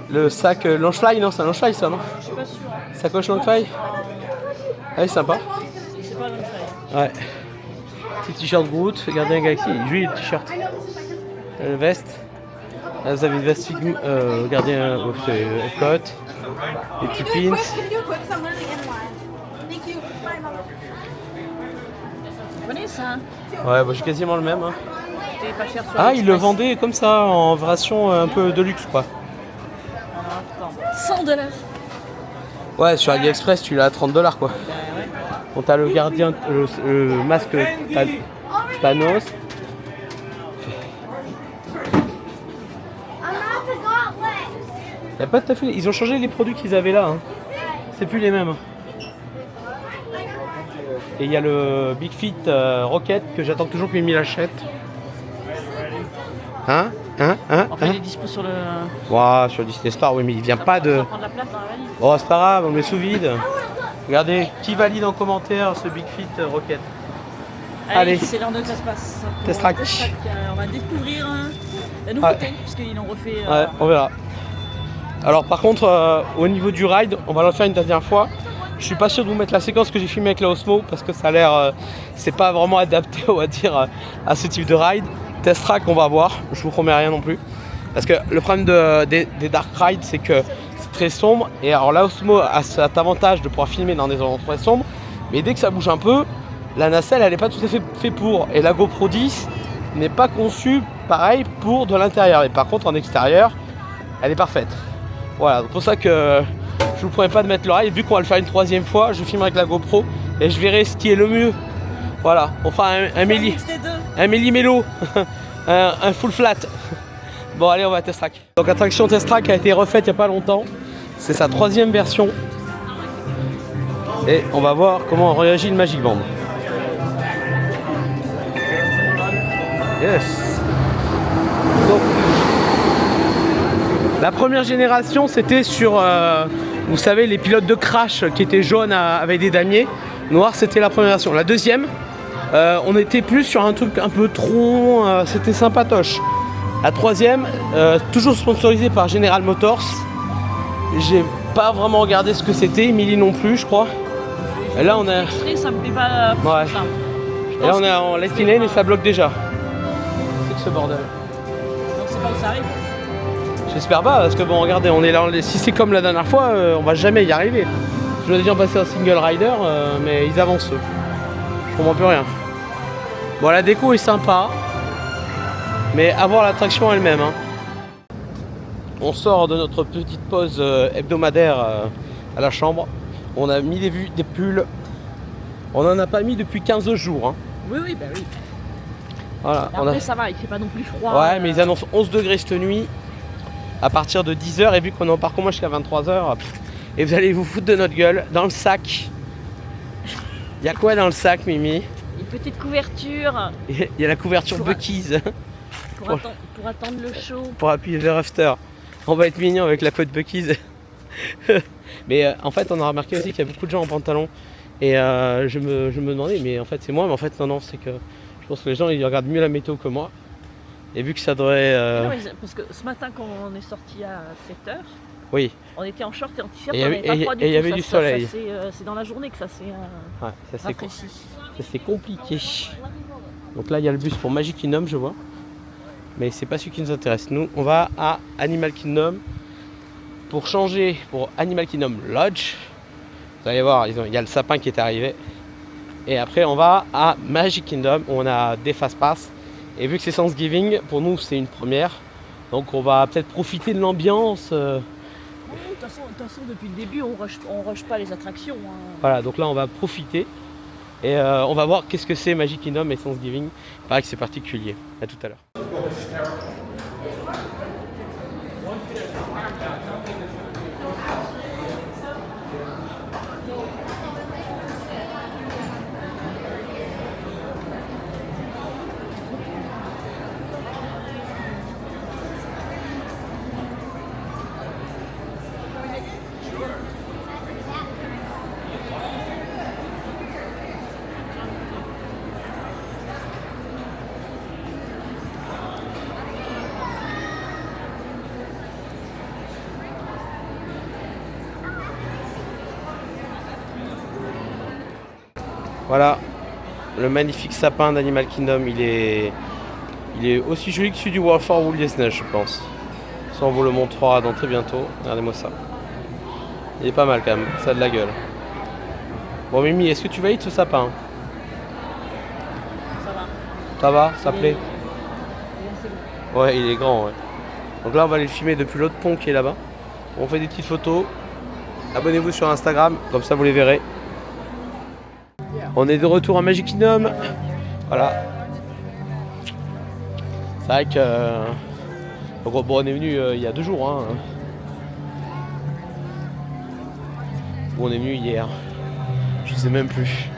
Speaker 2: le sac Launchfly, non c'est un Launchfly ça non?
Speaker 1: Je suis pas sûr.
Speaker 2: Sacoche Launchfly? Ah oui sympa.
Speaker 1: C'est pas Launchfly.
Speaker 2: Ouais. Petit t-shirt Groot, Gardien Galaxy, joli le t-shirt. Veste. Là vous avez une veste Gardien Epcot. Des petits pins.
Speaker 1: Vous connaissez ça?
Speaker 2: Ouais bah j'ai quasiment le même. Hein.
Speaker 1: C'était pas cher sur
Speaker 2: Ah il le
Speaker 1: AliExpress.
Speaker 2: vendait comme ça en version un peu de luxe quoi.
Speaker 1: $100.
Speaker 2: Ouais sur AliExpress tu l'as à $30 quoi. Bon t'as le gardien, le masque Thanos. Y'a pas tout à fait. Ils ont changé les produits qu'ils avaient là. Hein. C'est plus les mêmes. Et il y a le Big Fit Rocket que j'attends toujours que Mimi l'achète. Hein?
Speaker 1: Enfin, il est dispo sur le.
Speaker 2: Ouah, sur Disney Store, oui, mais il vient pas de.
Speaker 1: Ça va prendre la place dans la valise.
Speaker 2: Oh, c'est pas grave, on le met sous vide. Regardez, qui valide en commentaire ce Big Fit Rocket? Allez.
Speaker 1: C'est l'heure de que ça se passe.
Speaker 2: Test track.
Speaker 1: On va découvrir la nouveauté, puisqu'ils l'ont refait.
Speaker 2: Ouais, on verra. Alors, par contre, au niveau du ride, on va le faire une dernière fois. Je suis pas sûr de vous mettre la séquence que j'ai filmée avec la Osmo parce que ça a l'air. C'est pas vraiment adapté, on va dire, à ce type de ride. Test track, on va voir. Je vous promets rien non plus. Parce que le problème des dark rides, c'est que c'est très sombre. Et alors, la Osmo a cet avantage de pouvoir filmer dans des endroits très sombres. Mais dès que ça bouge un peu, la nacelle, elle n'est pas tout à fait pour. Et la GoPro 10 n'est pas conçue pareil pour de l'intérieur. Et par contre, en extérieur, elle est parfaite. Voilà, c'est pour ça que je vous promets pas de mettre le ride. Vu qu'on va le faire une troisième fois, je filme avec la GoPro et je verrai ce qui est le mieux. Voilà, on fera un méli-mélo, un full flat. Bon, allez, on va test track. Donc, attraction test track a été refaite il n'y a pas longtemps. C'est sa troisième version. Et on va voir comment réagit le Magic Band. Yes. Donc, la première génération, c'était sur, vous savez, les pilotes de Crash qui étaient jaunes avec des damiers. Noir, c'était la première version. La deuxième, on était plus sur un truc un peu tronc, c'était sympatoche. La troisième, toujours sponsorisée par General Motors. J'ai pas vraiment regardé ce que c'était, Emily non plus, je crois. Et là, on a.
Speaker 1: Ça me plaît pas.
Speaker 2: Ouais. Et là, on est en Lightning Lane et ça bloque déjà. C'est que ce bordel.
Speaker 1: Donc, c'est pas où ça arrive.
Speaker 2: J'espère pas, parce que bon, regardez, on est là. Si c'est comme la dernière fois, on va jamais y arriver. Je dois déjà passer en single rider, mais ils avancent eux. Je comprends plus rien. Bon, la déco est sympa, mais à voir l'attraction elle-même. Hein. On sort de notre petite pause hebdomadaire à la chambre. On a mis des pulls. On n'en a pas mis depuis 15 jours. Hein.
Speaker 1: Oui, bah oui.
Speaker 2: Voilà,
Speaker 1: après, ça va, il fait pas non plus froid.
Speaker 2: Ouais, mais ils annoncent 11 degrés cette nuit à partir de 10h. Et vu qu'on est en parcours moi jusqu'à 23h, et vous allez vous foutre de notre gueule. Dans le sac, il y a quoi dans le sac, Mimi?
Speaker 1: Une petite couverture.
Speaker 2: Il y a la couverture Buc-ee's.
Speaker 1: Pour attendre le show.
Speaker 2: Pour appuyer le after. On va être mignon avec la peau de Buc-ee's. Mais en fait on a remarqué aussi qu'il y a beaucoup de gens en pantalon. Et je me demandais, mais en fait c'est moi, mais en fait non, c'est que je pense que les gens ils regardent mieux la météo que moi. Et vu que ça devrait...
Speaker 1: Non, parce que ce matin quand on est sorti à 7h,
Speaker 2: oui.
Speaker 1: On était en short et en t-shirt,
Speaker 2: et
Speaker 1: on n'avait pas froid du tout.
Speaker 2: Et il y avait du soleil.
Speaker 1: C'est dans la journée que ça s'est rafraîchi.
Speaker 2: Ça c'est compliqué. Donc là il y a le bus pour Magic Kingdom je vois. Mais c'est pas celui qui nous intéresse. Nous on va à Animal Kingdom pour changer pour Animal Kingdom Lodge. Vous allez voir, il y a le sapin qui est arrivé. Et après on va à Magic Kingdom où on a des fast pass. Et vu que c'est Thanksgiving, pour nous c'est une première. Donc on va peut-être profiter de l'ambiance.
Speaker 1: De toute façon, depuis le début, on rush pas les attractions. Hein.
Speaker 2: Voilà, donc là on va profiter. Et on va voir qu'est-ce que c'est Magic Kingdom et Thanksgiving. Il paraît que c'est particulier. À tout à l'heure. Voilà, le magnifique sapin d'Animal Kingdom, il est aussi joli que celui du World for Walt Disney, je pense. Ça, on vous le montrera dans très bientôt. Regardez-moi ça. Il est pas mal quand même, ça a de la gueule. Bon Mimi, est-ce que tu valides ce sapin?
Speaker 1: Ça va.
Speaker 2: Ça va? Ça plaît? Ouais, il est grand, ouais. Donc là, on va aller le filmer depuis l'autre pont qui est là-bas. On fait des petites photos. Abonnez-vous sur Instagram, comme ça vous les verrez. On est de retour à Magic Kingdom. Voilà. C'est vrai que... bon, on est venu il y a 2 jours. Hein. Ou on est venu hier. Je sais même plus.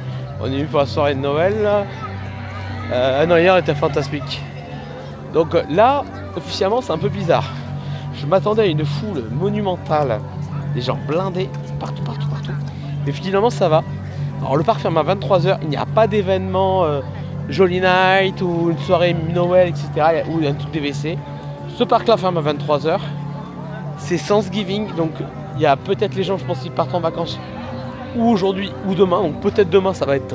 Speaker 2: On est venu pour la soirée de Noël. Non, hier était fantastique. Donc là, officiellement, c'est un peu bizarre. Je m'attendais à une foule monumentale. Des gens blindés partout. Mais finalement, ça va. Alors le parc ferme à 23h, il n'y a pas d'événement Jolly Night ou une soirée Noël, etc. ou un truc DVC. Ce parc là ferme à 23h. C'est Thanksgiving, donc il y a peut-être les gens, je pense, qui partent en vacances ou aujourd'hui ou demain. Donc peut-être demain ça va être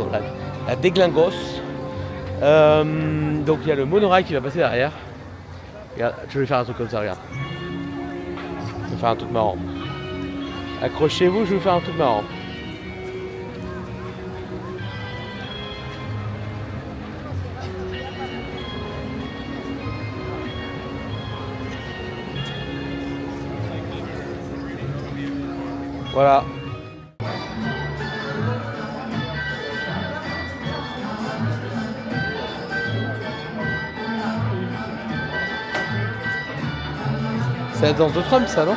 Speaker 2: la déglingosse. Donc il y a le monorail qui va passer derrière. Regarde, je vais faire un truc comme ça, regarde. Je vais faire un truc marrant. Accrochez-vous, je vais vous faire un truc marrant. Voilà. C'est la danse de Trump, ça, non?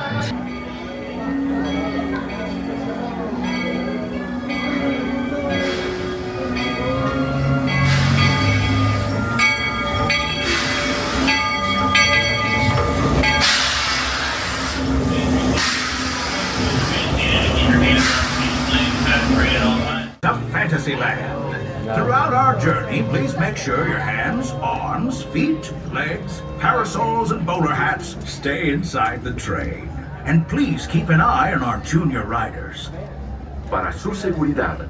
Speaker 11: Fantasyland. Throughout our journey, please make sure your hands, arms, feet, legs, parasols, and bowler hats stay inside the train. And please keep an eye on our junior riders.
Speaker 8: Para su seguridad.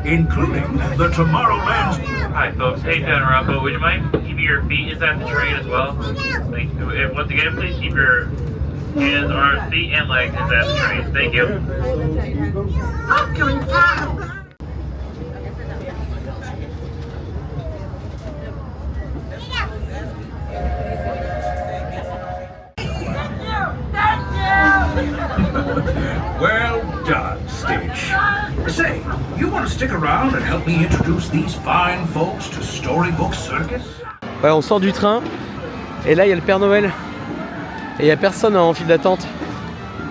Speaker 11: Including the Tomorrowland.
Speaker 13: Hi folks, hate to interrupt, but would you mind keeping your feet inside the train as well? Thank you. Once again, please keep your hands, arms, feet, and legs inside the train. Thank you.
Speaker 11: I'm going fast. Well done, Stitch. Say, you want to stick around and help me introduce these fine folks to Storybook Circus?
Speaker 2: Ouais, on sort du train et là il y a le Père Noël et il n'y a personne en file d'attente.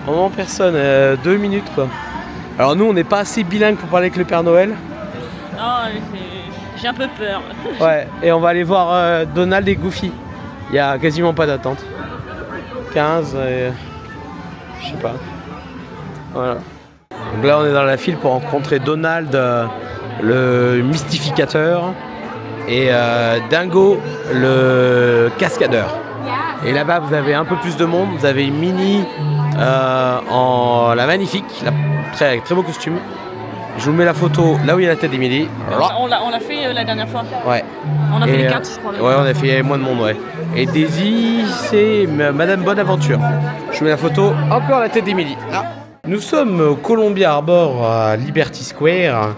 Speaker 2: Vraiment personne, 2 minutes quoi. Alors nous on n'est pas assez bilingue pour parler avec le Père Noël.
Speaker 1: Non, j'ai un peu peur.
Speaker 2: Ouais, et on va aller voir Donald et Goofy. Il n'y a quasiment pas d'attente. 15 et... je sais pas. Voilà. Donc là on est dans la file pour rencontrer Donald, le mystificateur, et Dingo, le cascadeur. Et là-bas vous avez un peu plus de monde, vous avez Minnie en la magnifique, avec très beau costume. Je vous mets la photo là où il y a la tête d'Emily.
Speaker 1: On l'a fait la dernière fois.
Speaker 2: Ouais.
Speaker 1: On a fait les 4 je crois.
Speaker 2: Ouais, on a fait moins de monde, ouais. Et Daisy, c'est Madame Bonaventure. Je vous mets la photo, encore la tête d'Emily. Là. Nous sommes au Columbia Arbor à Liberty Square,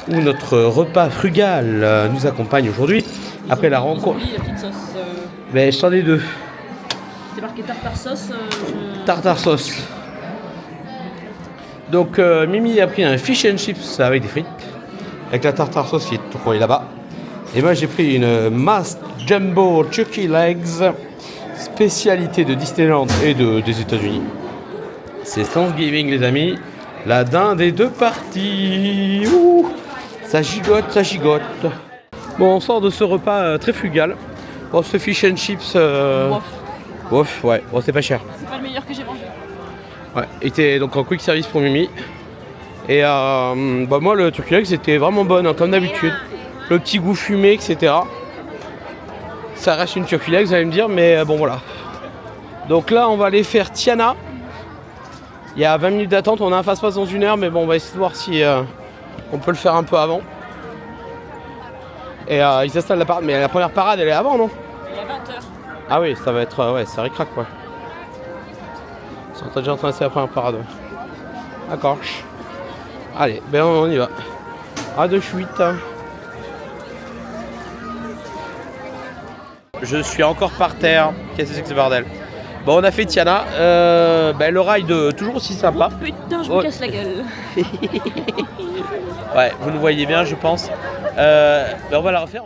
Speaker 2: où notre repas frugal nous accompagne aujourd'hui. Après la rencontre.
Speaker 1: La petite sauce.
Speaker 2: Ben, je t'en ai 2.
Speaker 1: C'est marqué tartare sauce.
Speaker 2: Tartare sauce. Donc Mimi a pris un fish and chips avec des frites, avec la tartare sauce qui est trouvée là-bas. Et moi j'ai pris une Mast Jumbo Turkey Legs, spécialité de Disneyland et des États-Unis. C'est Thanksgiving les amis, la dinde des 2 parties. Ouh, ça gigote, ça gigote. Bon, on sort de ce repas très frugal. Bon, ce fish and chips, bof, ouais, bon, c'est pas cher.
Speaker 1: C'est pas le meilleur que j'ai mangé.
Speaker 2: Ouais, était donc en quick service pour Mimi. Et bah moi le turkey leg c'était vraiment bon hein, comme d'habitude. Le petit goût fumé, etc. Ça reste une turkey leg, vous allez me dire, mais bon voilà. Donc là on va aller faire Tiana. Il y a 20 minutes d'attente, on a un fast-pass dans 1 heure, mais bon on va essayer de voir si on peut le faire un peu avant. Et ils s'installent la parade, mais la première parade elle est avant non?
Speaker 1: Il est à 20h.
Speaker 2: Ah oui, ça va être, ouais, ça ricraque quoi. Ils sont déjà en train de faire la première parade. D'accord. Allez, ben on y va. À de suite. Je suis encore par terre. Qu'est-ce que c'est que ce bordel? Bon, on a fait Tiana. Le ride toujours aussi sympa.
Speaker 1: Oh, putain, je me casse la gueule.
Speaker 2: Ouais, vous nous voyez bien, je pense. On va la refaire.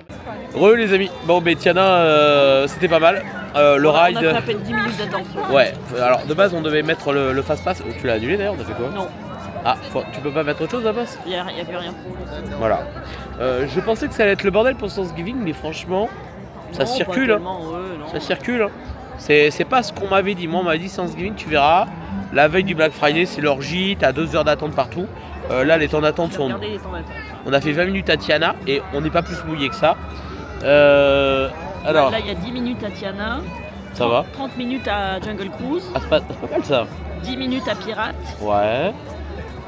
Speaker 2: Les amis. Bon, mais Tiana, c'était pas mal. Le ride.
Speaker 1: On a fait à peine 10 minutes d'attente.
Speaker 2: Ouais, alors de base, on devait mettre le fast-pass. Tu l'as annulé d'ailleurs, on a fait quoi?
Speaker 1: Non.
Speaker 2: Ah, tu peux pas mettre autre chose à la place?
Speaker 1: Il n'y a plus rien.
Speaker 2: Voilà. Je pensais que ça allait être le bordel pour Thanksgiving, mais franchement, ça circule.
Speaker 1: Ouais, non.
Speaker 2: Ça circule. Hein. C'est pas ce qu'on m'avait dit. Moi, on m'avait dit Thanksgiving, tu verras. La veille du Black Friday, c'est l'orgie. T'as 2 heures d'attente partout. Là, les temps d'attente sont. On a fait 20 minutes à Tiana et on n'est pas plus mouillé que ça. Alors.
Speaker 1: Là, il y a 10 minutes à Tiana.
Speaker 2: Ça va.
Speaker 1: 30 minutes à Jungle Cruise.
Speaker 2: Ah, c'est pas mal ça.
Speaker 1: 10 minutes à Pirate.
Speaker 2: Ouais.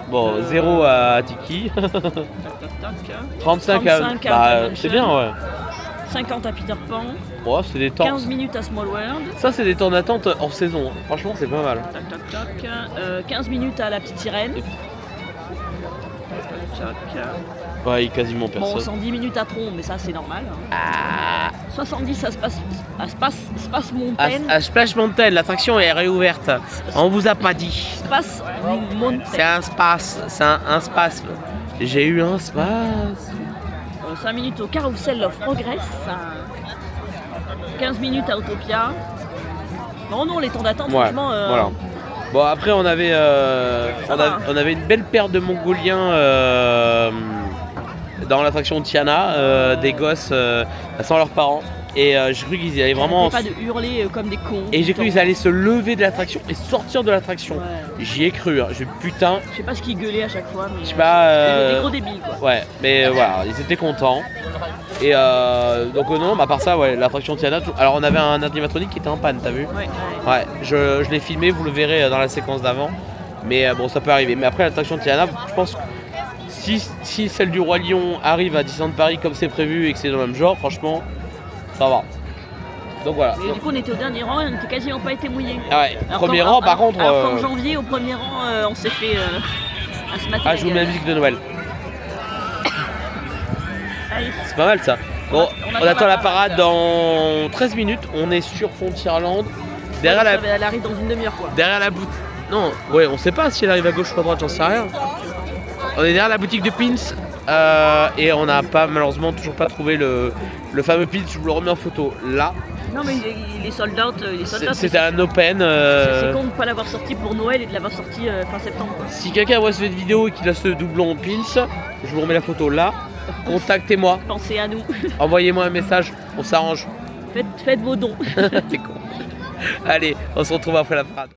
Speaker 2: Bon, 0 à Tiki. 35 à. C'est bien, ouais.
Speaker 1: 50 à Peter Pan.
Speaker 2: Oh, c'est des temps.
Speaker 1: 15 minutes à Small World.
Speaker 2: Ça, c'est des temps d'attente hors saison. Hein. Franchement, c'est pas mal.
Speaker 1: 15 minutes à la petite sirène.
Speaker 2: Ouais, quasiment personne.
Speaker 1: Bon, 110 minutes à Tron, mais ça c'est normal. Hein. 70 à Space Mountain.
Speaker 2: À Splash Mountain, l'attraction est réouverte. On vous a pas dit.
Speaker 1: Space Mountain.
Speaker 2: C'est un space. C'est un space. J'ai eu un space.
Speaker 1: 5 minutes au Carousel of Progress. 15 minutes à Autopia. Non, les temps d'attente, franchement.
Speaker 2: Voilà. Bon, après, on avait une belle paire de Mongoliens dans l'attraction Tiana, des gosses sans leurs parents. Et j'ai cru qu'ils allaient vraiment.
Speaker 1: Pas de hurler comme des cons.
Speaker 2: Et j'ai cru qu'ils allaient se lever de l'attraction et sortir de l'attraction. Ouais. J'y ai cru. Hein. Putain.
Speaker 1: Je sais pas ce qu'ils gueulaient à chaque fois. Mais
Speaker 2: je sais pas.
Speaker 1: Des gros débiles quoi.
Speaker 2: Ouais, mais voilà, ils étaient contents. Et donc non, à part ça, ouais, l'attraction Tiana. Alors on avait un animatronique qui était en panne, t'as vu? Ouais. Je l'ai filmé, vous le verrez dans la séquence d'avant. Mais bon, ça peut arriver. Mais après l'attraction Tiana, je pense que si celle du Roi Lion arrive à Disneyland Paris comme c'est prévu et que c'est dans le même genre, franchement, ça va. Donc voilà.
Speaker 1: Et du coup on était au dernier rang et on n'était quasiment pas été mouillés.
Speaker 2: Ah ouais, premier rang par contre.
Speaker 1: Alors qu'en janvier au premier rang on s'est fait à se mater.
Speaker 2: Ah, je vous mets la musique de Noël. C'est pas mal ça. Bon, on attend la parade dans 13 minutes. On est sur Frontierland.
Speaker 1: Derrière elle arrive dans une demi-heure quoi.
Speaker 2: Derrière la boutique. Non, ouais, on sait pas si elle arrive à gauche ou à droite, j'en sais rien. On est derrière la boutique de pins et on n'a pas malheureusement toujours pas trouvé le fameux pins. Je vous le remets en photo là.
Speaker 1: Non mais il est sold out.
Speaker 2: C'était un open.
Speaker 1: C'est con de ne pas l'avoir sorti pour Noël et de l'avoir sorti fin septembre. Quoi.
Speaker 2: Si quelqu'un voit cette vidéo et qu'il a ce doublon pins, je vous remets la photo là. Contactez-moi.
Speaker 1: Pensez à nous.
Speaker 2: Envoyez-moi un message, on s'arrange.
Speaker 1: Faites vos dons.
Speaker 2: T'es con. Allez, on se retrouve après la parade.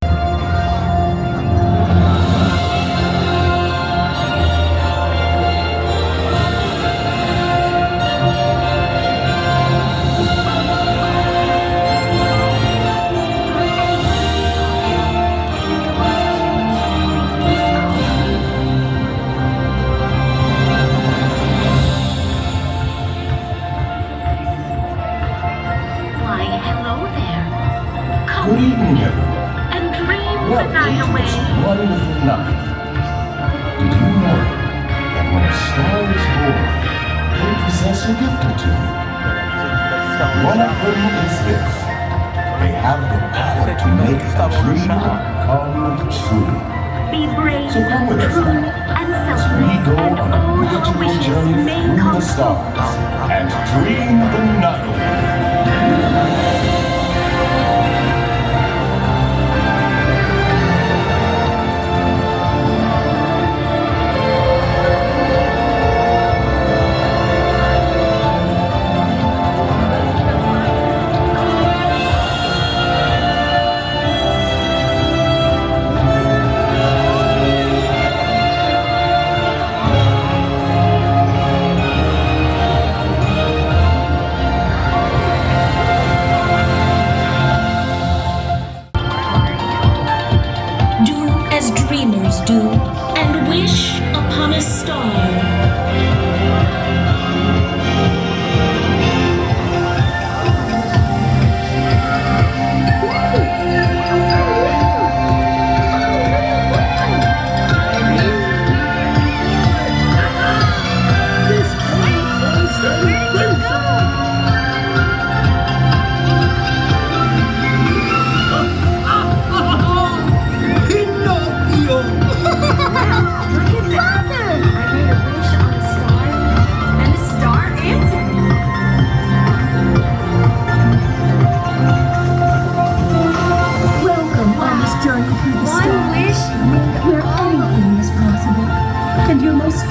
Speaker 12: Good evening, everyone. And dream the night away. Wonderful night. Did you know that when a star is born, they possess a gift or two? One of them is this. They have the power to make a dream come true.
Speaker 14: Be brave,
Speaker 12: So come with us
Speaker 14: true,
Speaker 12: now
Speaker 14: and
Speaker 12: as we
Speaker 14: selfless,
Speaker 12: go
Speaker 14: and
Speaker 12: on a
Speaker 14: all your
Speaker 12: magical
Speaker 14: wishes
Speaker 12: journey
Speaker 14: may
Speaker 12: through
Speaker 14: come
Speaker 12: the stars and dream the night away.
Speaker 14: as dreamers do, and wish upon a star.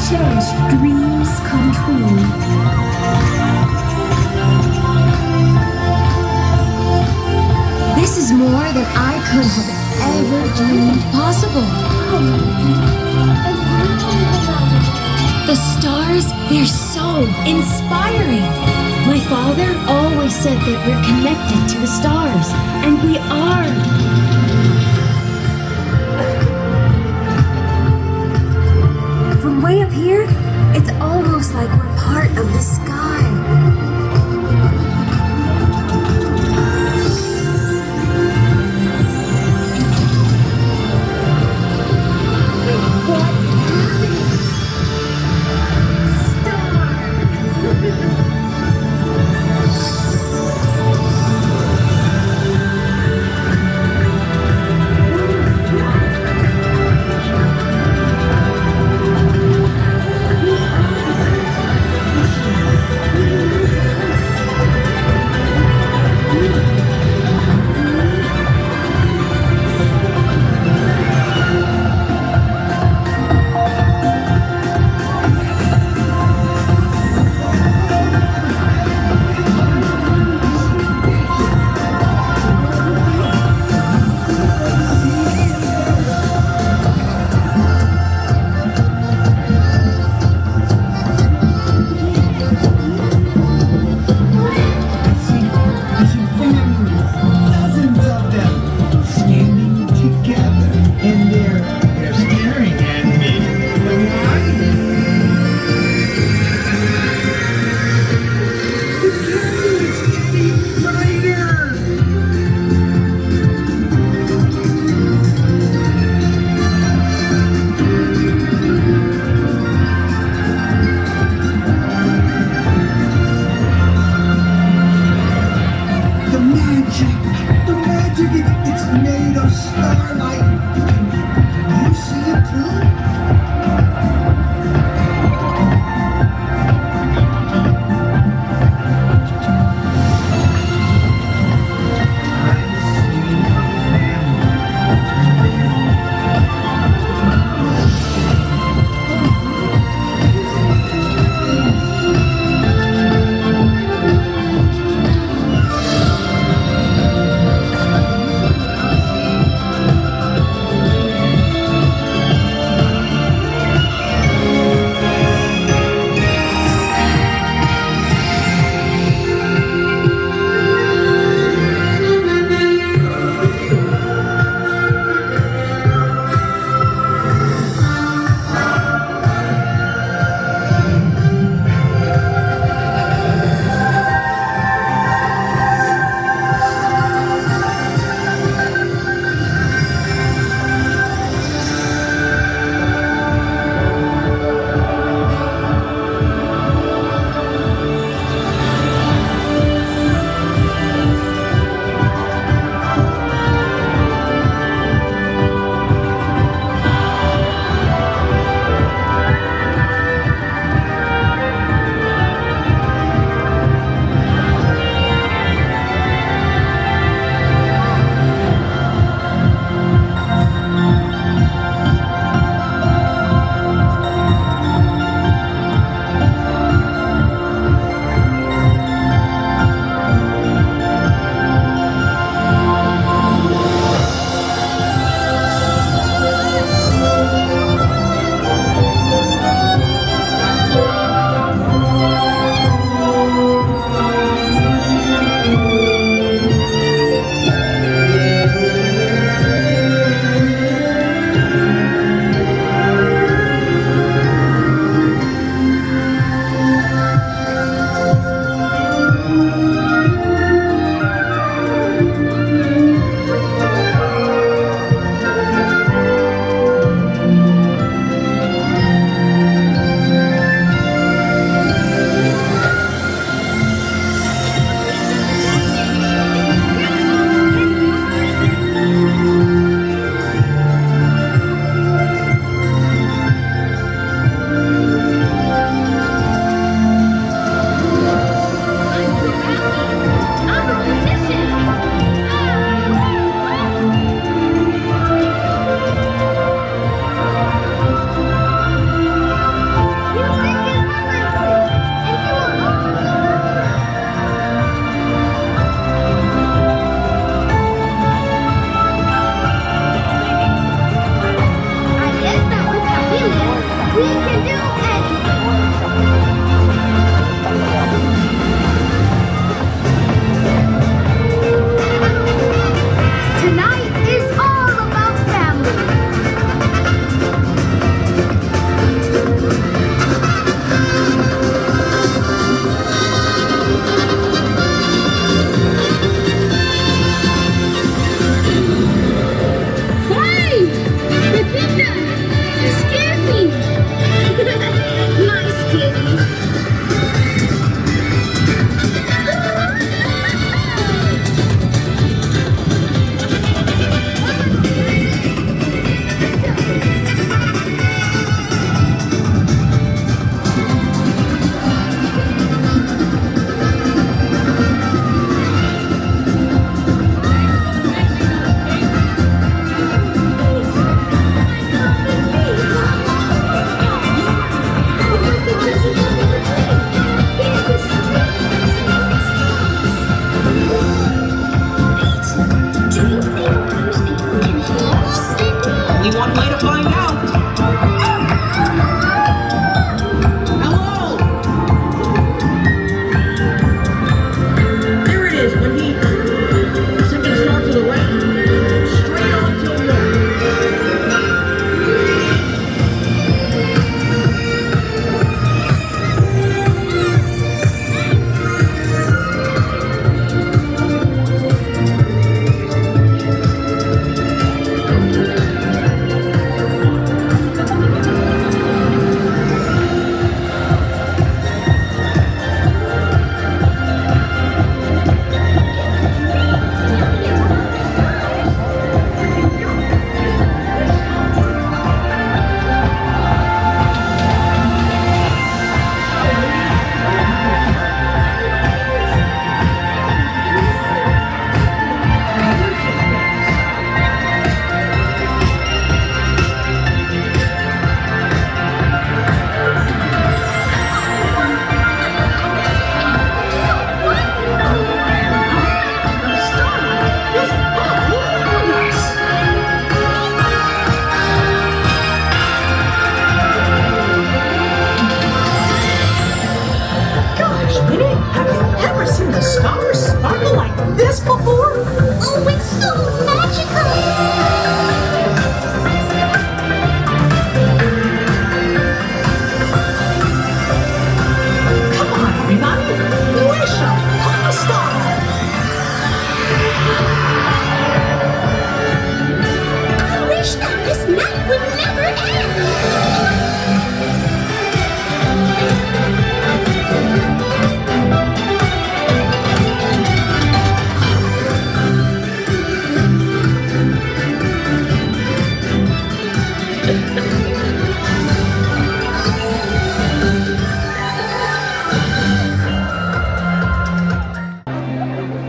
Speaker 15: Cherished dreams come true. This is more than I could have ever dreamed possible. The stars, they're so inspiring. My father always said that we're connected to the stars, and we are. Way up here, it's almost like we're part of the sky.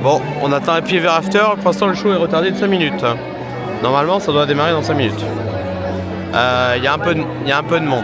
Speaker 2: Bon, on attend Happy Ever After. Pour l'instant, le show est retardé de 5 minutes. Normalement, ça doit démarrer dans 5 minutes. Il y a un peu de monde.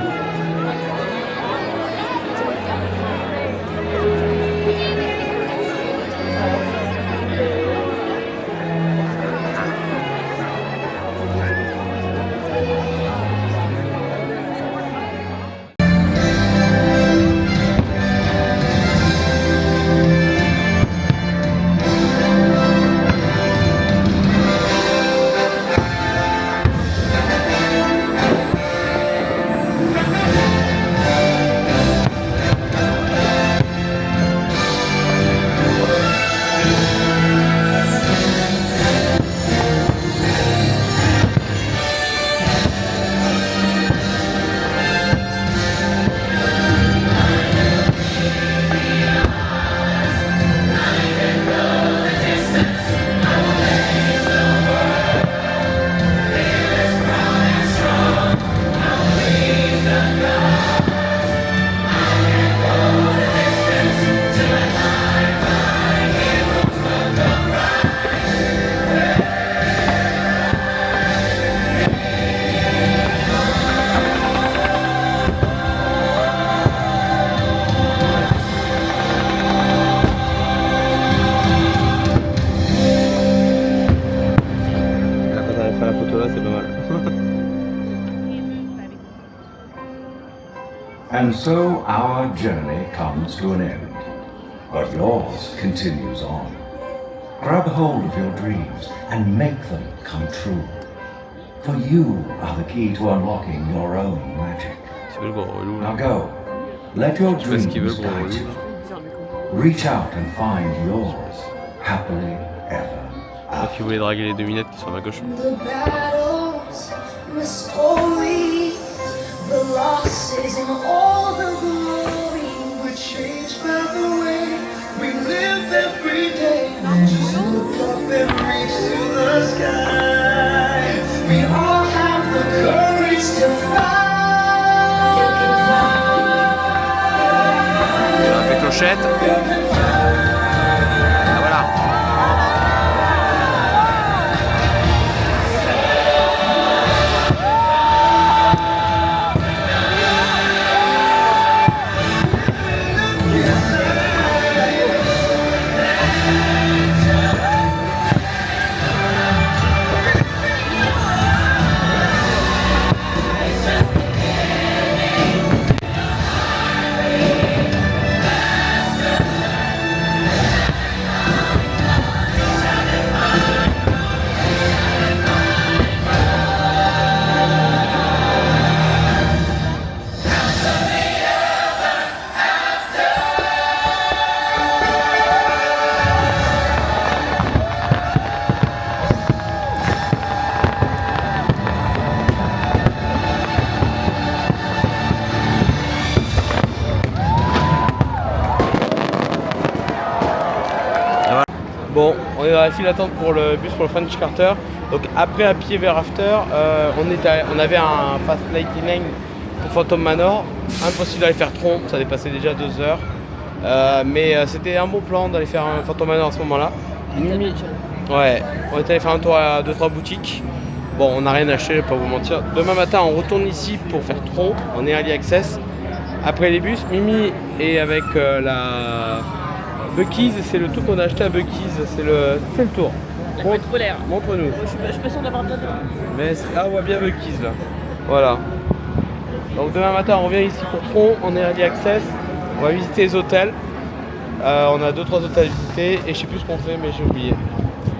Speaker 11: And so our journey comes to an end, but yours continues on. Grab hold of your dreams and make them come true. For you are the key to unlocking your own magic. Now go, let your dreams guide you. Reach out and find yours happily ever after.
Speaker 2: Qui voulait draguer les devinettes qui sont à ma gauche.
Speaker 16: The battles, the story, the losses and all the glory were changed by the way we live every day. Just look up and reach to the sky. We all have the courage to fly. You can fly.
Speaker 2: Ça fait clochette. Ah, voilà. Bon, on est dans la file d'attente pour le bus pour le French Carter. Donc après Happy Ever After, on avait un Fast Lightning pour Phantom Manor. Impossible d'aller faire Tron, ça dépassait déjà 2 heures. Mais c'était un bon plan d'aller faire un Phantom Manor à ce moment-là. Ouais, on est allé faire un tour à 2-3 boutiques. Bon, on n'a rien acheté, je vais pas vous mentir. Demain matin, on retourne ici pour faire Tron en Early Access. Après les bus, Mimi est avec la Buc-ee's, c'est le tout qu'on a acheté à Buc-ee's. Fais le tour. Montre-nous.
Speaker 1: Je suis pas sûr d'avoir bien de...
Speaker 2: Mais on voit bien Buc-ee's là. Voilà. Donc demain matin, on revient ici pour Tron en Early Access. On va visiter les hôtels. On a 2-3 hôtels à visiter et je sais plus ce qu'on fait, mais j'ai oublié.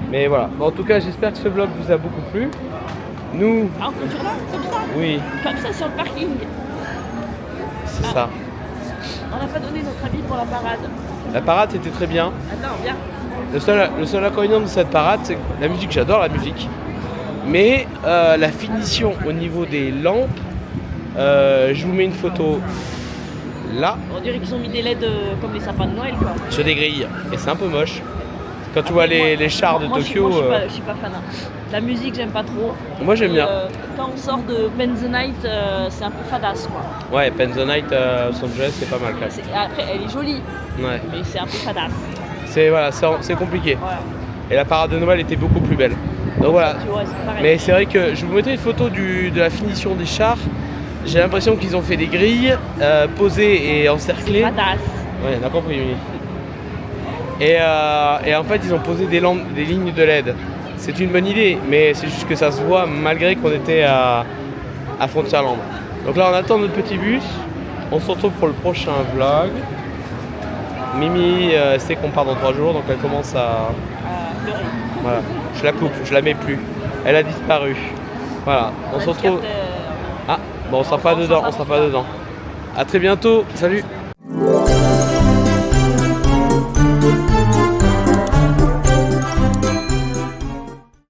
Speaker 2: Mais voilà. Bon, en tout cas, j'espère que ce vlog vous a beaucoup plu. Nous.
Speaker 1: En voiture là, comme ça.
Speaker 2: Oui.
Speaker 1: Comme ça sur le parking.
Speaker 2: C'est ça.
Speaker 1: On n'a pas donné notre avis pour la parade.
Speaker 2: La parade c'était très bien.
Speaker 1: Attends, viens.
Speaker 2: Le seul inconvénient de cette parade, c'est que la musique, j'adore la musique. Mais la finition au niveau des lampes, je vous mets une photo là.
Speaker 1: On dirait qu'ils ont mis des LED comme les sapins de Noël quoi.
Speaker 2: Sur des grilles. Et c'est un peu moche. Quand tu vois les chars de Tokyo.
Speaker 1: Je suis pas fan. La musique, j'aime pas trop.
Speaker 2: Moi j'aime bien.
Speaker 1: Quand on sort de Spend the Night, c'est un peu fadasse quoi.
Speaker 2: Ouais, Spend the Night Los Angeles, c'est pas mal quand même.
Speaker 1: Après, elle est jolie.
Speaker 2: Ouais.
Speaker 1: Mais c'est un peu fadasse.
Speaker 2: c'est compliqué. Et la parade de Noël était beaucoup plus belle. Donc voilà. Mais c'est vrai que je vous mettrai une photo de la finition des chars. J'ai l'impression qu'ils ont fait des grilles posées et encerclées. Ouais, on a compris, oui. Et en fait, ils ont posé des lignes de LED. C'est une bonne idée, mais c'est juste que ça se voit malgré qu'on était à Frontierland. Donc là, on attend notre petit bus. On se retrouve pour le prochain vlog. Mimi sait qu'on part dans 3 jours, donc elle commence à
Speaker 1: pleurer.
Speaker 2: Voilà, je la coupe, je la mets plus. Elle a disparu. Voilà, on se retrouve. Ah, bon, on sera pas dedans, on sera pas dedans. À très bientôt, salut.